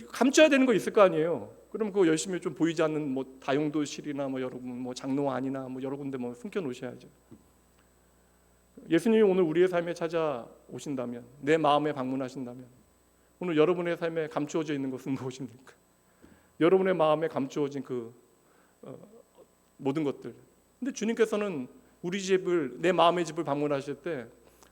감춰야 되는 거 있을 거 아니에요. 그럼 그거 열심히 좀 보이지 않는 뭐 다용도실이나 뭐 여러분 뭐 장로안이나 뭐 여러 군데 뭐 숨겨 놓으셔야죠. 예수님이 오늘 우리의 삶에 찾아오신다면, 내 마음에 방문하신다면, 오늘 여러분의 삶에 감추어져 있는 것은 무엇입니까? 여러분의 마음에 감추어진 그 모든 것들. 근데 주님께서는 우리 집을, 내 마음의 집을 방문하실 때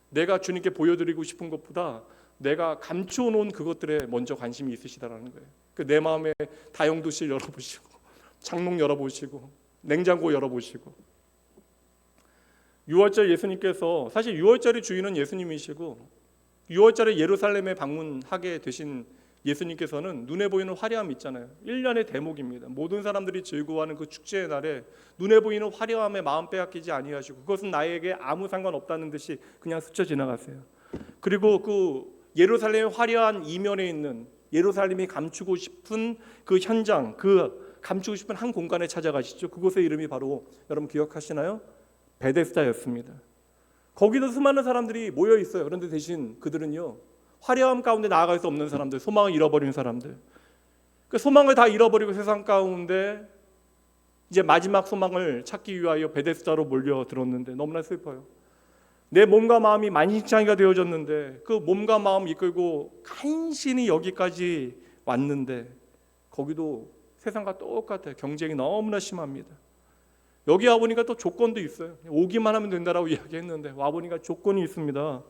내가 주님께 보여드리고 싶은 것보다 내가 감추어 놓은 그것들에 먼저 관심이 있으시다라는 거예요. 내 마음에 다용도실 열어보시고, 장롱 열어보시고, 냉장고 열어보시고. 6월절 예수님께서, 사실 6월절의 주인은 예수님이시고 6월절에 예루살렘에 방문하게 되신 예수님께서는 눈에 보이는 화려함이 있잖아요. 1년의 대목입니다. 모든 사람들이 즐거워하는 그 축제의 날에 눈에 보이는 화려함에 마음 빼앗기지 아니하시고 그것은 나에게 아무 상관없다는 듯이 그냥 스쳐 지나갔어요. 그리고 그 예루살렘의 화려한 이면에 있는, 예루살렘이 감추고 싶은 그 현장, 그 감추고 싶은 한 공간에 찾아가시죠. 그곳의 이름이 바로, 여러분 기억하시나요? 베데스다였습니다. 거기도 수많은 사람들이 모여 있어요. 그런데 대신 그들은요, 화려함 가운데 나아갈 수 없는 사람들, 소망을 잃어버린 사람들, 그 소망을 다 잃어버리고 세상 가운데 이제 마지막 소망을 찾기 위하여 베데스다로 몰려들었는데 너무나 슬퍼요. 내 몸과 마음이 만신창이가 되어졌는데 그 몸과 마음 이끌고 간신히 여기까지 왔는데 거기도 세상과 똑같아요. 경쟁이 너무나 심합니다. 여기 와보니까 또 조건도 있어요. 오기만 하면 된다라고 이야기했는데 와보니까 조건이 있습니다.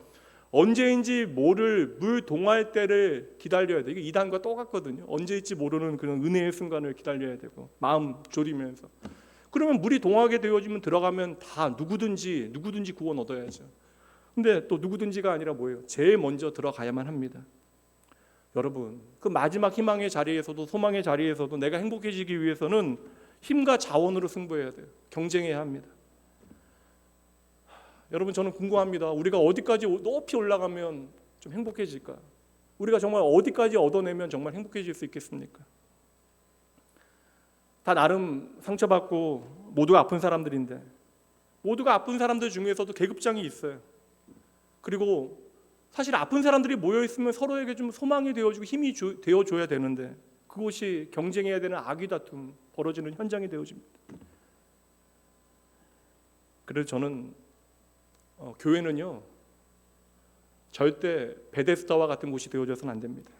언제인지 모를 물 동할 때를 기다려야 돼요. 이게 이단과 똑같거든요. 언제일지 모르는 그런 은혜의 순간을 기다려야 되고 마음 졸이면서. 그러면 물이 동하게 되어지면 들어가면 다 누구든지 구원 얻어야죠. 근데 또 누구든지가 아니라 뭐예요? 제일 먼저 들어가야만 합니다. 여러분, 그 마지막 희망의 자리에서도 소망의 자리에서도 내가 행복해지기 위해서는 힘과 자원으로 승부해야 돼요. 경쟁해야 합니다. 여러분, 저는 궁금합니다. 우리가 어디까지 높이 올라가면 좀 행복해질까? 우리가 정말 어디까지 얻어내면 정말 행복해질 수 있겠습니까? 다 나름 상처받고 모두가 아픈 사람들인데, 모두가 아픈 사람들 중에서도 계급장이 있어요. 그리고 사실 아픈 사람들이 모여있으면 서로에게 좀 소망이 되어주고 힘이 되어줘야 되는데 그것이 경쟁해야 되는 악의 다툼 벌어지는 현장이 되어집니다. 그래서 저는 교회는요, 절대 베데스다와 같은 곳이 되어져서는 안 됩니다.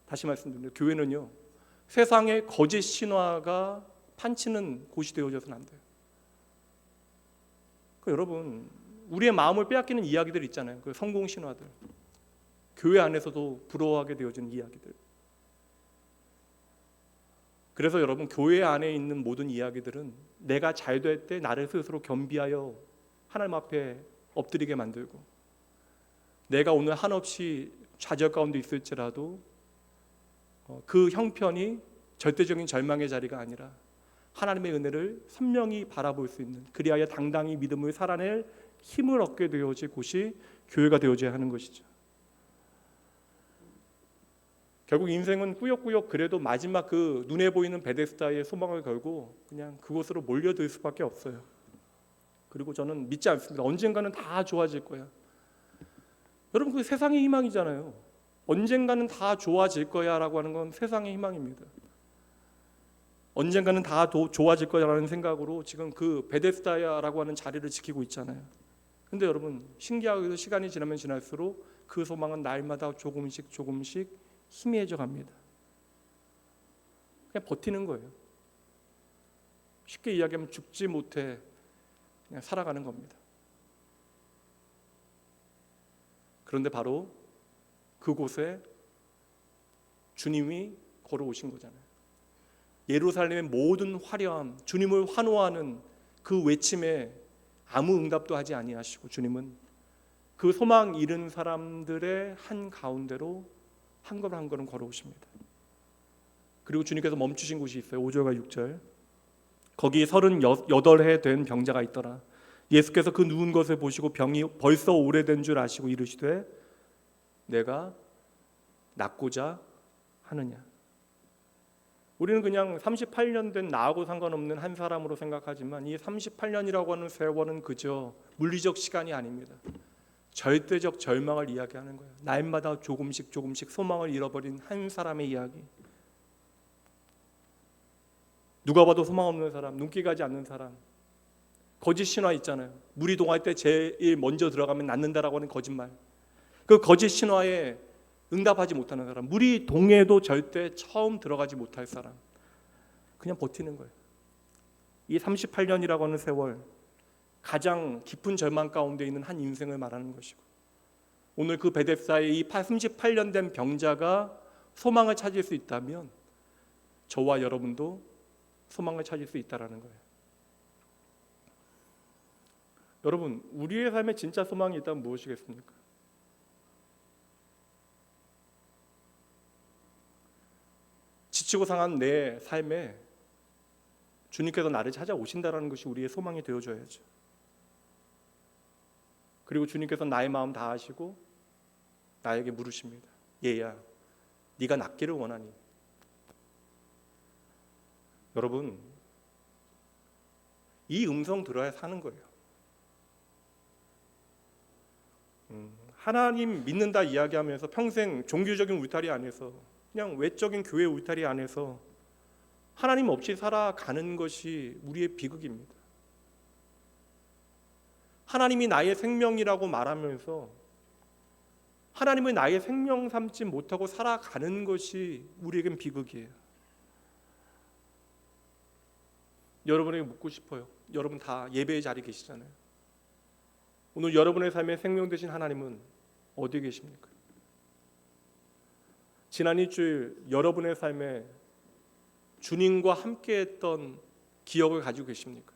다시 말씀드립니다. 교회는요, 세상의 거짓 신화가 판치는 곳이 되어져서는 안 돼요. 여러분, 우리의 마음을 빼앗기는 이야기들 있잖아요. 그 성공 신화들, 교회 안에서도 부러워하게 되어지는 이야기들. 그래서 여러분, 교회 안에 있는 모든 이야기들은 내가 잘 될 때 나를 스스로 겸비하여 하나님 앞에 엎드리게 만들고, 내가 오늘 한없이 좌절 가운데 있을지라도 그 형편이 절대적인 절망의 자리가 아니라 하나님의 은혜를 선명히 바라볼 수 있는, 그리하여 당당히 믿음을 살아낼 힘을 얻게 되어질 곳이 교회가 되어져야 하는 것이죠. 결국 인생은 꾸역꾸역 그래도 마지막 그 눈에 보이는 베데스다의 소망을 걸고 그냥 그곳으로 몰려들 수밖에 없어요. 그리고 저는 믿지 않습니다. 언젠가는 다 좋아질 거야. 여러분, 그 세상의 희망이잖아요. 언젠가는 다 좋아질 거야 라고 하는 건 세상의 희망입니다. 언젠가는 다 좋아질 거야라는 생각으로 지금 그 베데스다라고 하는 자리를 지키고 있잖아요. 근데 여러분, 신기하게도 시간이 지나면 지날수록 그 소망은 날마다 조금씩 희미해져 갑니다. 그냥 버티는 거예요. 쉽게 이야기하면 죽지 못해 그냥 살아가는 겁니다. 그런데 바로 그곳에 주님이 걸어오신 거잖아요. 예루살렘의 모든 화려함, 주님을 환호하는 그 외침에 아무 응답도 하지 아니하시고 주님은 그 소망 잃은 사람들의 한 가운데로 한 걸음 한 걸음 걸어오십니다. 그리고 주님께서 멈추신 곳이 있어요. 5절과 6절. 거기 38해 된 병자가 있더라. 예수께서 그 누운 것을 보시고 병이 벌써 오래된 줄 아시고 이르시되 내가 낫고자 하느냐. 우리는 그냥 38년 된 나하고 상관없는 한 사람으로 생각하지만 이 38년이라고 하는 세월은 그저 물리적 시간이 아닙니다. 절대적 절망을 이야기하는 거예요. 날마다 조금씩 소망을 잃어버린 한 사람의 이야기. 누가 봐도 소망 없는 사람, 눈길 가지 않는 사람. 거짓 신화 있잖아요. 물이 동할 때 제일 먼저 들어가면 낫는다라고 하는 거짓말. 그 거짓 신화에 응답하지 못하는 사람, 물이 동해도 절대 처음 들어가지 못할 사람, 그냥 버티는 거예요. 이 38년이라고 하는 세월, 가장 깊은 절망 가운데 있는 한 인생을 말하는 것이고, 오늘 그 베데스다의 이 38년 된 병자가 소망을 찾을 수 있다면 저와 여러분도 소망을 찾을 수 있다라는 거예요. 여러분, 우리의 삶에 진짜 소망이 있다면 무엇이겠습니까? 지치고 상한 내 삶에 주님께서 나를 찾아오신다는 것이 우리의 소망이 되어줘야죠. 그리고 주님께서 나의 마음 다 아시고 나에게 물으십니다. 얘야, 네가 낫기를 원하니? 여러분, 이 음성 들어야 사는 거예요. 하나님 믿는다 이야기하면서 평생 종교적인 울타리 안에서, 그냥 외적인 교회 울타리 안에서 하나님 없이 살아가는 것이 우리의 비극입니다. 하나님이 나의 생명이라고 말하면서 하나님을 나의 생명 삼지 못하고 살아가는 것이 우리에겐 비극이에요. 여러분에게 묻고 싶어요. 여러분 다 예배의 자리에 계시잖아요. 오늘 여러분의 삶에 생명 되신 하나님은 어디에 계십니까? 지난 일주일 여러분의 삶에 주님과 함께했던 기억을 가지고 계십니까?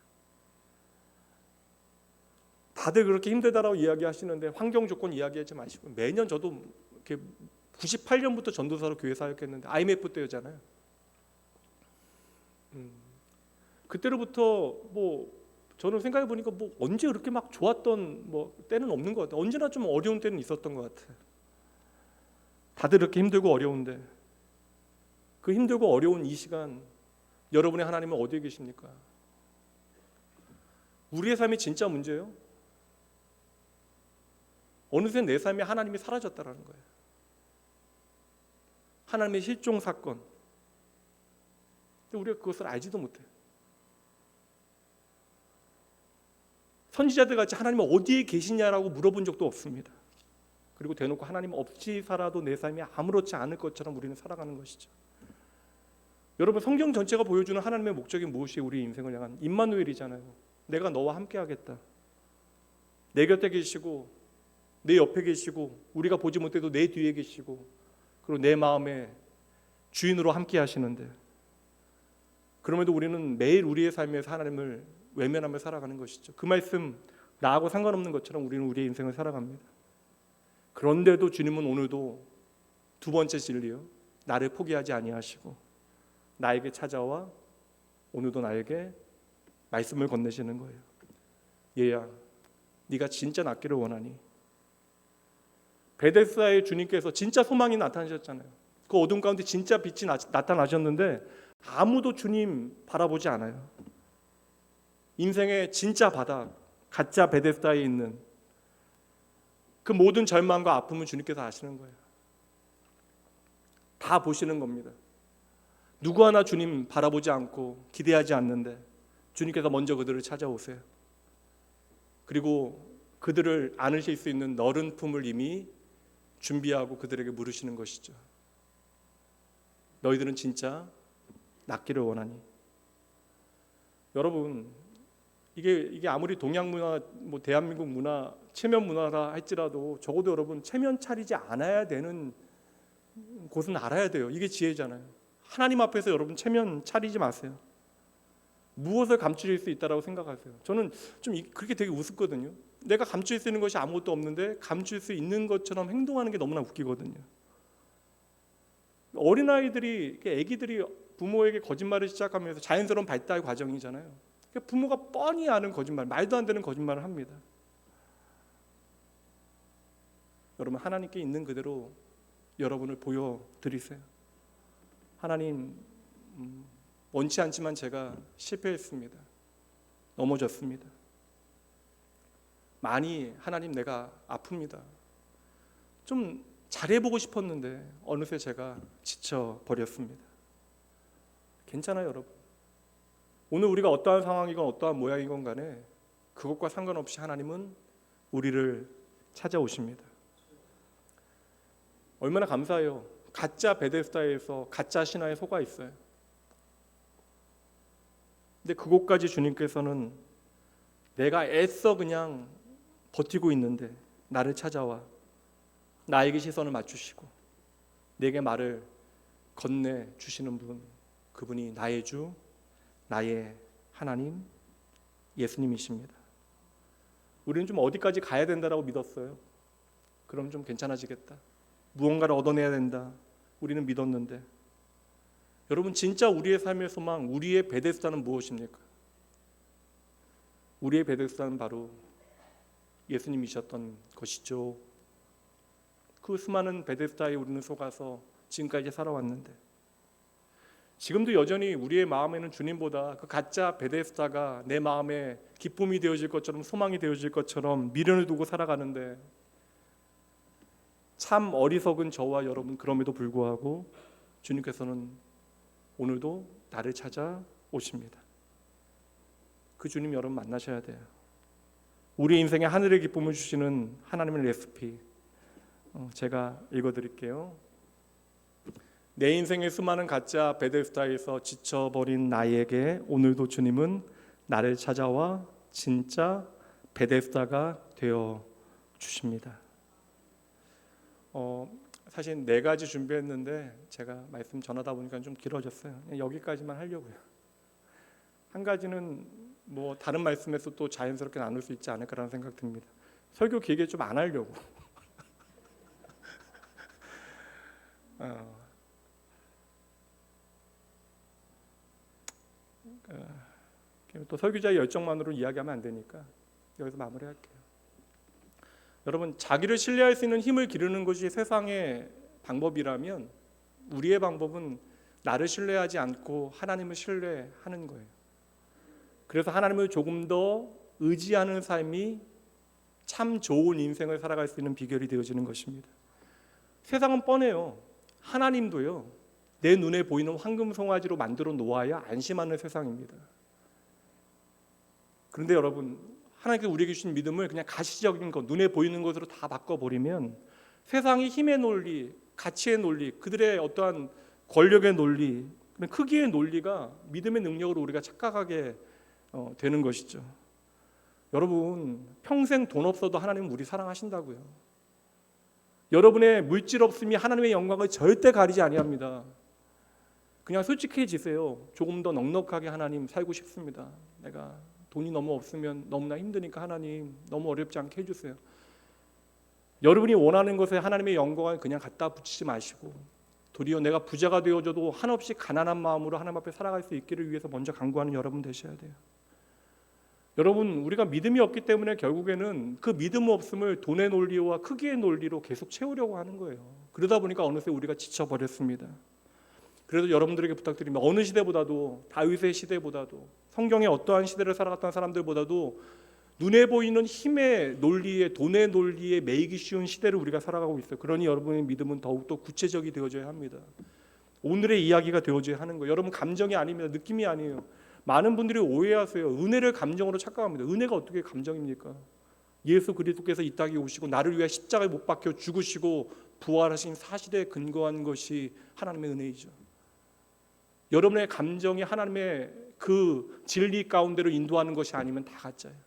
다들 그렇게 힘들다라고 이야기하시는데 환경 조건 이야기하지 마시고, 매년 저도 이렇게 98년부터 전도사로 교회 사역했는데 IMF 때였잖아요. 그때로부터 저는 생각해 보니까 언제 그렇게 막 좋았던 때는 없는 것 같아요. 언제나 좀 어려운 때는 있었던 것 같아요. 다들 이렇게 힘들고 어려운데 그 힘들고 어려운 이 시간 여러분의 하나님은 어디에 계십니까? 우리의 삶이 진짜 문제예요. 어느새 내 삶에 하나님이 사라졌다라는 거예요. 하나님의 실종 사건. 근데 우리가 그것을 알지도 못해요. 선지자들 같이 하나님은 어디에 계시냐라고 물어본 적도 없습니다. 그리고 대놓고 하나님 없이 살아도 내 삶이 아무렇지 않을 것처럼 우리는 살아가는 것이죠. 여러분, 성경 전체가 보여주는 하나님의 목적이 무엇이에요? 우리 인생을 향한 임마누엘이잖아요. 내가 너와 함께 하겠다. 내 곁에 계시고 내 옆에 계시고 우리가 보지 못해도 내 뒤에 계시고 그리고 내 마음에 주인으로 함께 하시는데, 그럼에도 우리는 매일 우리의 삶에서 하나님을 외면하며 살아가는 것이죠. 그 말씀 나하고 상관없는 것처럼 우리는 우리의 인생을 살아갑니다. 그런데도 주님은 오늘도 두 번째 진리요, 나를 포기하지 아니하시고 나에게 찾아와 오늘도 나에게 말씀을 건네시는 거예요. 얘야, 네가 진짜 낫기를 원하니? 베데스다의 주님께서 진짜 소망이 나타나셨잖아요. 그 어둠 가운데 진짜 빛이 나타나셨는데 아무도 주님 바라보지 않아요. 인생의 진짜 바닥, 가짜 베데스다에 있는 그 모든 절망과 아픔을 주님께서 아시는 거예요. 다 보시는 겁니다. 누구 하나 주님 바라보지 않고 기대하지 않는데 주님께서 먼저 그들을 찾아오세요. 그리고 그들을 안으실 수 있는 너른 품을 이미 준비하고 그들에게 물으시는 것이죠. 너희들은 진짜 낫기를 원하니? 여러분, 이게 아무리 동양 문화, 대한민국 문화, 체면 문화라 할지라도 적어도 여러분 체면 차리지 않아야 되는 곳은 알아야 돼요. 이게 지혜잖아요. 하나님 앞에서 여러분 체면 차리지 마세요. 무엇을 감추실 수 있다라고 생각하세요? 저는 좀 그렇게 되게 우습거든요. 내가 감출 수 있는 것이 아무것도 없는데 감출 수 있는 것처럼 행동하는 게 너무나 웃기거든요. 어린아이들이, 애기들이 부모에게 거짓말을 시작하면서 자연스러운 발달 과정이잖아요. 부모가 뻔히 아는 거짓말, 말도 안 되는 거짓말을 합니다. 여러분, 하나님께 있는 그대로 여러분을 보여드리세요. 하나님, 원치 않지만 제가 실패했습니다. 넘어졌습니다. 많이 하나님 내가 아픕니다. 좀 잘해보고 싶었는데 어느새 제가 지쳐버렸습니다. 괜찮아요, 여러분. 오늘 우리가 어떠한 상황이건 어떠한 모양이건 간에 그것과 상관없이 하나님은 우리를 찾아오십니다. 얼마나 감사해요. 가짜 베데스다에서 가짜 신화에 속아 있어요. 근데 그곳까지 주님께서는 내가 애써 그냥 버티고 있는데 나를 찾아와 나에게 시선을 맞추시고 내게 말을 건네주시는 분, 그분이 나의 주, 나의 하나님, 예수님이십니다. 우리는 좀 어디까지 가야 된다라고 믿었어요. 그럼 좀 괜찮아지겠다. 무언가를 얻어내야 된다. 우리는 믿었는데 여러분, 진짜 우리의 삶의 소망, 우리의 베데스다는 무엇입니까? 우리의 베데스다는 바로 예수님이셨던 것이죠. 그 수많은 베데스다에 우리는 속아서 지금까지 살아왔는데 지금도 여전히 우리의 마음에는 주님보다 그 가짜 베데스다가 내 마음에 기쁨이 되어질 것처럼, 소망이 되어질 것처럼 미련을 두고 살아가는데 참 어리석은 저와 여러분, 그럼에도 불구하고 주님께서는 오늘도 나를 찾아오십니다. 그 주님 여러분 만나셔야 돼요. 우리 인생에 하늘의 기쁨을 주시는 하나님의 레시피 제가 읽어드릴게요. 내 인생의 수많은 가짜 베데스다에서 지쳐버린 나에게 오늘도 주님은 나를 찾아와 진짜 베데스다가 되어 주십니다. 사실 4가지 준비했는데 제가 말씀 전하다 보니까 좀 길어졌어요. 여기까지만 하려고요. 한 가지는 뭐 다른 말씀에서 또 자연스럽게 나눌 수 있지 않을까라는 생각 듭니다. 설교 길게 좀 안 하려고. 또 설교자의 열정만으로 이야기하면 안 되니까 여기서 마무리할게요. 여러분, 자기를 신뢰할 수 있는 힘을 기르는 것이 세상의 방법이라면 우리의 방법은 나를 신뢰하지 않고 하나님을 신뢰하는 거예요. 그래서 하나님을 조금 더 의지하는 삶이 참 좋은 인생을 살아갈 수 있는 비결이 되어지는 것입니다. 세상은 뻔해요. 하나님도요, 내 눈에 보이는 황금 송아지로 만들어 놓아야 안심하는 세상입니다. 그런데 여러분, 하나님께서 우리에게 주신 믿음을 그냥 가시적인 것, 눈에 보이는 것으로 다 바꿔버리면 세상의 힘의 논리, 가치의 논리, 그들의 어떠한 권력의 논리, 크기의 논리가 믿음의 능력으로 우리가 착각하게 되는 것이죠. 여러분, 평생 돈 없어도 하나님은 우리 사랑하신다고요. 여러분의 물질 없음이 하나님의 영광을 절대 가리지 아니합니다. 그냥 솔직해지세요. 조금 더 넉넉하게 하나님 살고 싶습니다. 내가 돈이 너무 없으면 너무나 힘드니까 하나님 너무 어렵지 않게 해주세요. 여러분이 원하는 것에 하나님의 영광을 그냥 갖다 붙이지 마시고 도리어 내가 부자가 되어져도 한없이 가난한 마음으로 하나님 앞에 살아갈 수 있기를 위해서 먼저 간구하는 여러분 되셔야 돼요. 여러분, 우리가 믿음이 없기 때문에 결국에는 그 믿음 없음을 돈의 논리와 크기의 논리로 계속 채우려고 하는 거예요. 그러다 보니까 어느새 우리가 지쳐버렸습니다. 그래서 여러분들에게 부탁드립니다. 어느 시대보다도, 다윗의 시대보다도, 성경의 어떠한 시대를 살아갔던 사람들보다도 눈에 보이는 힘의 논리에, 돈의 논리에 매이기 쉬운 시대를 우리가 살아가고 있어요. 그러니 여러분의 믿음은 더욱더 구체적이 되어져야 합니다. 오늘의 이야기가 되어져야 하는 거예요. 여러분, 감정이 아닙니다. 느낌이 아니에요. 많은 분들이 오해하세요. 은혜를 감정으로 착각합니다. 은혜가 어떻게 감정입니까? 예수 그리스도께서 이 땅에 오시고 나를 위해 십자가에 못 박혀 죽으시고 부활하신 사실에 근거한 것이 하나님의 은혜이죠. 여러분의 감정이 하나님의 그 진리 가운데로 인도하는 것이 아니면 다 가짜예요.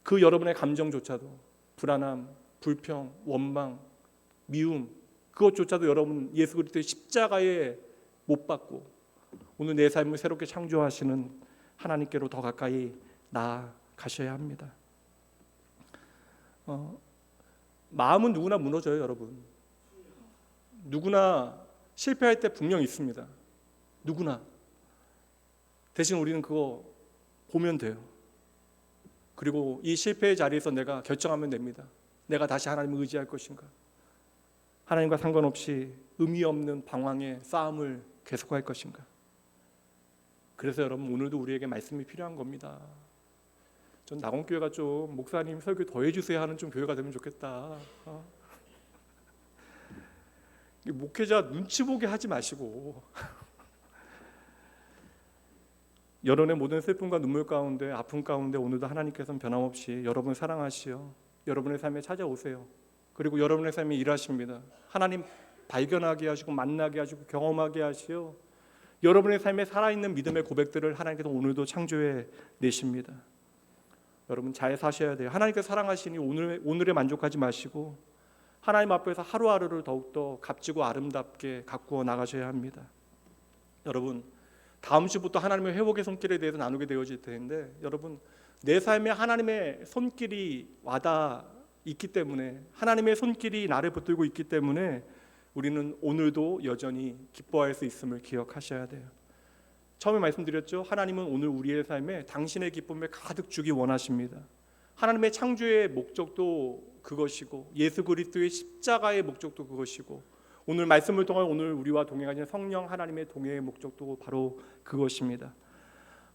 그 여러분의 감정조차도 불안함, 불평, 원망, 미움, 그것조차도 여러분 예수 그리스도의 십자가에 못 박고 오늘 내 삶을 새롭게 창조하시는 하나님께로 더 가까이 나아가셔야 합니다. 마음은 누구나 무너져요, 여러분. 누구나 실패할 때 분명 있습니다. 누구나. 대신 우리는 그거 보면 돼요. 그리고 이 실패의 자리에서 내가 결정하면 됩니다. 내가 다시 하나님을 의지할 것인가. 하나님과 상관없이 의미 없는 방황의 싸움을 계속할 것인가? 그래서 여러분 오늘도 우리에게 말씀이 필요한 겁니다. 전 낙원교회가 좀 목사님 설교 더 해주세요 하는 좀 교회가 되면 좋겠다. 목회자 눈치 보게 하지 마시고 여러분의 모든 슬픔과 눈물 가운데 아픔 가운데 오늘도 하나님께서는 변함없이 여러분을 사랑하시어 여러분의 삶에 찾아오세요. 그리고 여러분의 삶에 일하십니다. 하나님 발견하게 하시고 만나게 하시고 경험하게 하시어 여러분의 삶에 살아있는 믿음의 고백들을 하나님께서 오늘도 창조해 내십니다. 여러분 잘 사셔야 돼요. 하나님께서 사랑하시니 오늘에 만족하지 마시고 하나님 앞에서 하루하루를 더욱더 값지고 아름답게 가꾸어 나가셔야 합니다. 여러분 다음 주부터 하나님의 회복의 손길에 대해서 나누게 되어질 텐데 여러분 내 삶에 하나님의 손길이 와닿아 있기 때문에 하나님의 손길이 나를 붙들고 있기 때문에 우리는 오늘도 여전히 기뻐할 수 있음을 기억하셔야 돼요. 처음에 말씀드렸죠. 하나님은 오늘 우리의 삶에 당신의 기쁨을 가득 주기 원하십니다. 하나님의 창조의 목적도 그것이고 예수 그리스도의 십자가의 목적도 그것이고 오늘 말씀을 통해 오늘 우리와 동행하시는 성령 하나님의 동행의 목적도 바로 그것입니다.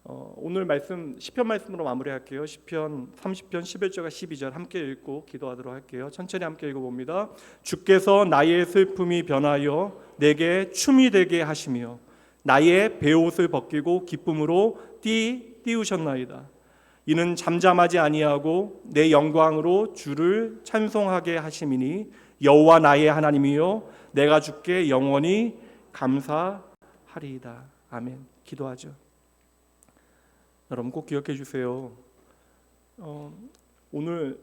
오늘 말씀 시편 말씀으로 마무리할게요. 시편 30편 11절과 12절 함께 읽고 기도하도록 할게요. 천천히 함께 읽어봅니다. 주께서 나의 슬픔이 변하여 내게 춤이 되게 하시며 나의 베옷을 벗기고 기쁨으로 띄우셨나이다. 이는 잠잠하지 아니하고 내 영광으로 주를 찬송하게 하심이니 여호와 나의 하나님이요 내가 주께 영원히 감사하리이다. 아멘. 기도하죠. 여러분 꼭 기억해 주세요. 오늘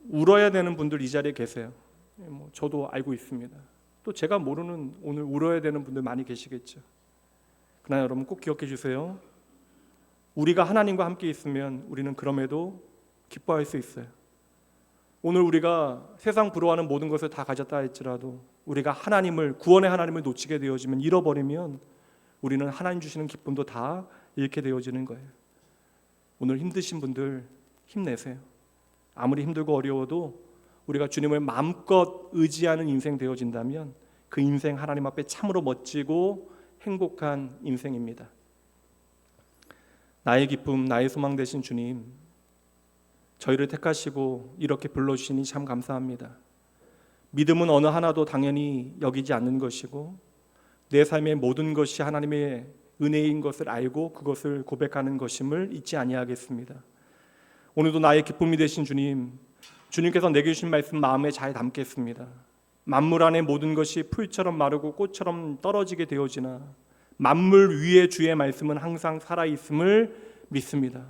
울어야 되는 분들 이 자리에 계세요. 저도 알고 있습니다. 또 제가 모르는 오늘 울어야 되는 분들 많이 계시겠죠. 그러나 여러분 꼭 기억해 주세요. 우리가 하나님과 함께 있으면 우리는 그럼에도 기뻐할 수 있어요. 오늘 우리가 세상 부러워하는 모든 것을 다 가졌다 할지라도 우리가 구원의 하나님을 놓치게 되어지면 잃어버리면 우리는 하나님 주시는 기쁨도 다 잃게 되어지는 거예요. 오늘 힘드신 분들 힘내세요. 아무리 힘들고 어려워도 우리가 주님을 마음껏 의지하는 인생 되어진다면 그 인생 하나님 앞에 참으로 멋지고 행복한 인생입니다. 나의 기쁨, 나의 소망 되신 주님, 저희를 택하시고 이렇게 불러주시니 참 감사합니다. 믿음은 어느 하나도 당연히 여기지 않는 것이고 내 삶의 모든 것이 하나님의 은혜인 것을 알고 그것을 고백하는 것임을 잊지 아니하겠습니다. 오늘도 나의 기쁨이 되신 주님, 주님께서 내게 주신 말씀 마음에 잘 담겠습니다. 만물 안에 모든 것이 풀처럼 마르고 꽃처럼 떨어지게 되어지나 만물 위에 주의 말씀은 항상 살아있음을 믿습니다.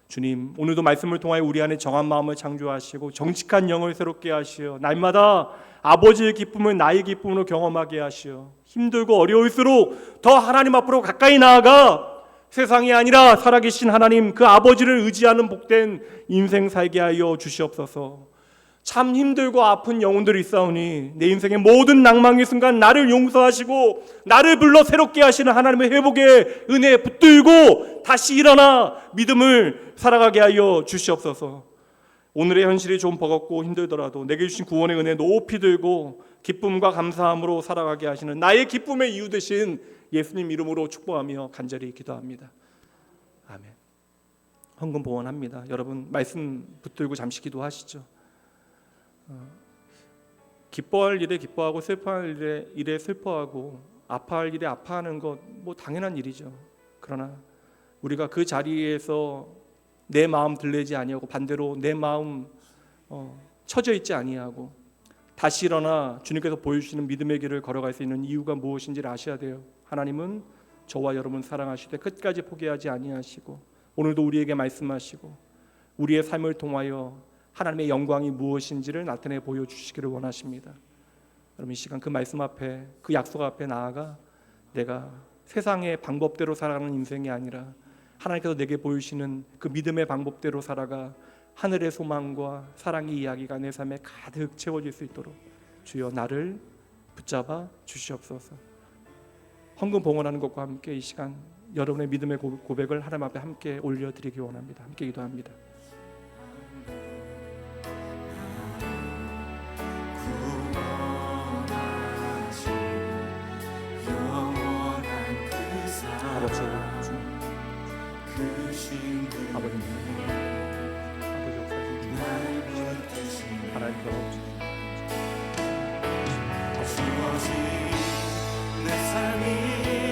주님, 오늘도 말씀을 통하여 우리 안에 정한 마음을 창조하시고 정직한 영을 새롭게 하시어 날마다 아버지의 기쁨을 나의 기쁨으로 경험하게 하시어 힘들고 어려울수록 더 하나님 앞으로 가까이 나아가 세상이 아니라 살아계신 하나님 그 아버지를 의지하는 복된 인생 살게 하여 주시옵소서. 참 힘들고 아픈 영혼들이 있사오니 내 인생의 모든 낭망의 순간 나를 용서하시고 나를 불러 새롭게 하시는 하나님의 회복의 은혜에 붙들고 다시 일어나 믿음을 살아가게 하여 주시옵소서. 오늘의 현실이 좀 버겁고 힘들더라도 내게 주신 구원의 은혜 높이 들고 기쁨과 감사함으로 살아가게 하시는 나의 기쁨의 이유 되신 예수님 이름으로 축복하며 간절히 기도합니다. 아멘. 헌금 봉헌합니다. 여러분 말씀 붙들고 잠시 기도하시죠. 기뻐할 일에 기뻐하고 슬퍼할 일에 슬퍼하고 아파할 일에 아파하는 것 뭐 당연한 일이죠. 그러나 우리가 그 자리에서 내 마음 들레지 아니하고 반대로 내 마음 처져 있지 아니하고 다시 일어나 주님께서 보여주시는 믿음의 길을 걸어갈 수 있는 이유가 무엇인지를 아셔야 돼요. 하나님은 저와 여러분 사랑하시되 끝까지 포기하지 아니하시고 오늘도 우리에게 말씀하시고 우리의 삶을 통하여 하나님의 영광이 무엇인지를 나타내 보여주시기를 원하십니다. 여러분 이 시간 그 말씀 앞에 그 약속 앞에 나아가 내가 세상의 방법대로 살아가는 인생이 아니라 하나님께서 내게 보이시는 그 믿음의 방법대로 살아가 하늘의 소망과 사랑의 이야기가 내 삶에 가득 채워질 수 있도록 주여 나를 붙잡아 주시옵소서. 헌금 봉헌하는 것과 함께 이 시간 여러분의 믿음의 고백을 하나님 앞에 함께 올려드리기 원합니다. 함께 기도합니다. 구원 주옵소서. 아버지 역사하신 하나님 도와주옵소서.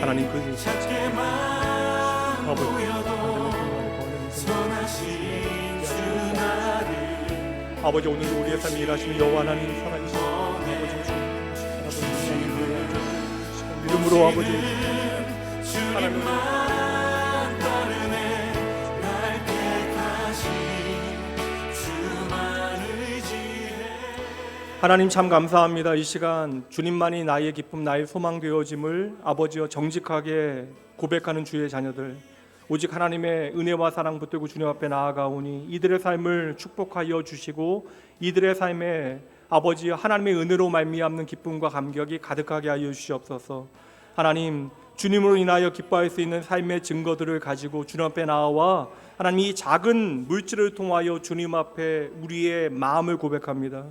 하나님 그 아버지 오늘도 우리의 삶에 일하시는 여호와 하나님 살아계신 아버지 이름으로 아버지 하나님 하나님 참 감사합니다. 이 시간 주님만이 나의 기쁨 나의 소망 되어짐을 아버지여 정직하게 고백하는 주의 자녀들 오직 하나님의 은혜와 사랑 붙들고 주님 앞에 나아가오니 이들의 삶을 축복하여 주시고 이들의 삶에 아버지여 하나님의 은혜로 말미암는 기쁨과 감격이 가득하게 하여 주시옵소서. 하나님 주님으로 인하여 기뻐할 수 있는 삶의 증거들을 가지고 주님 앞에 나와 하나님 이 작은 물질을 통하여 주님 앞에 우리의 마음을 고백합니다.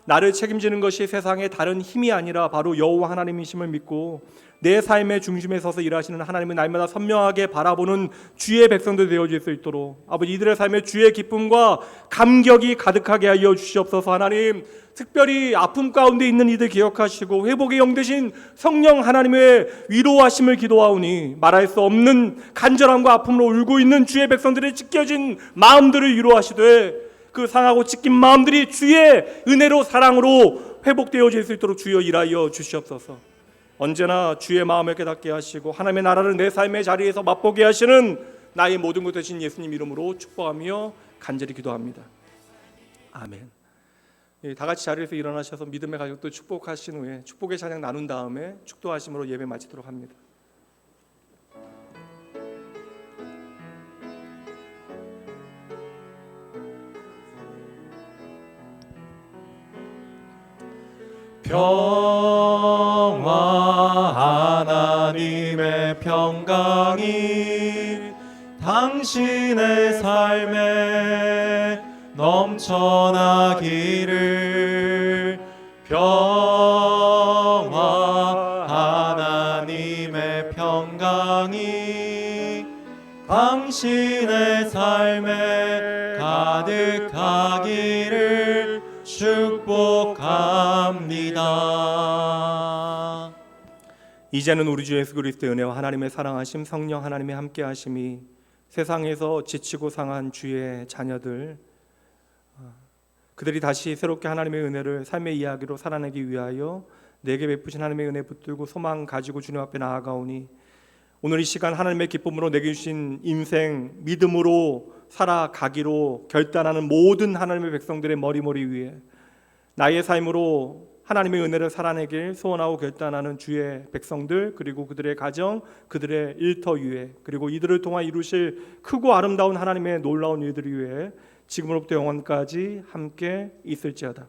나를 책임지는 것이 세상의 다른 힘이 아니라 바로 여호와 하나님이심을 믿고 내 삶의 중심에 서서 일하시는 하나님을 날마다 선명하게 바라보는 주의 백성들 되어질 수 있도록 아버지 이들의 삶에 주의 기쁨과 감격이 가득하게 하여 주시옵소서. 하나님 특별히 아픔 가운데 있는 이들 기억하시고 회복의 영 되신 성령 하나님의 위로하심을 기도하오니 말할 수 없는 간절함과 아픔으로 울고 있는 주의 백성들의 찢겨진 마음들을 위로하시되 그 상하고 찢긴 마음들이 주의 은혜로 사랑으로 회복되어질 수 있도록 주여 일하여 주시옵소서. 언제나 주의 마음을 깨닫게 하시고 하나님의 나라를 내 삶의 자리에서 맛보게 하시는 나의 모든 것 되신 예수님 이름으로 축복하며 간절히 기도합니다. 아멘. 다 같이 자리에서 일어나셔서 믿음의 가족들 축복하신 후에 축복의 찬양 나눈 다음에 축도하심으로 예배 마치도록 합니다. 평화 하나님의 평강이 당신의 삶에 넘쳐나기를 평화 하나님의 평강이 당신의 삶에 가득하기를 축복합니다. 이제는 우리 주 예수 그리스도의 은혜와 하나님의 사랑하심 성령 하나님의 함께하심이 세상에서 지치고 상한 주의 자녀들 그들이 다시 새롭게 하나님의 은혜를 삶의 이야기로 살아내기 위하여 내게 베푸신 하나님의 은혜 붙들고 소망 가지고 주님 앞에 나아가오니 오늘 이 시간 하나님의 기쁨으로 내게 주신 인생 믿음으로 살아가기로 결단하는 모든 하나님의 백성들의 머리머리 위에 나의 삶으로 하나님의 은혜를 살아내길 소원하고 결단하는 주의 백성들 그리고 그들의 가정 그들의 일터 위에 그리고 이들을 통해 이루실 크고 아름다운 하나님의 놀라운 일들 위에 지금으로부터 영원까지 함께 있을지어다.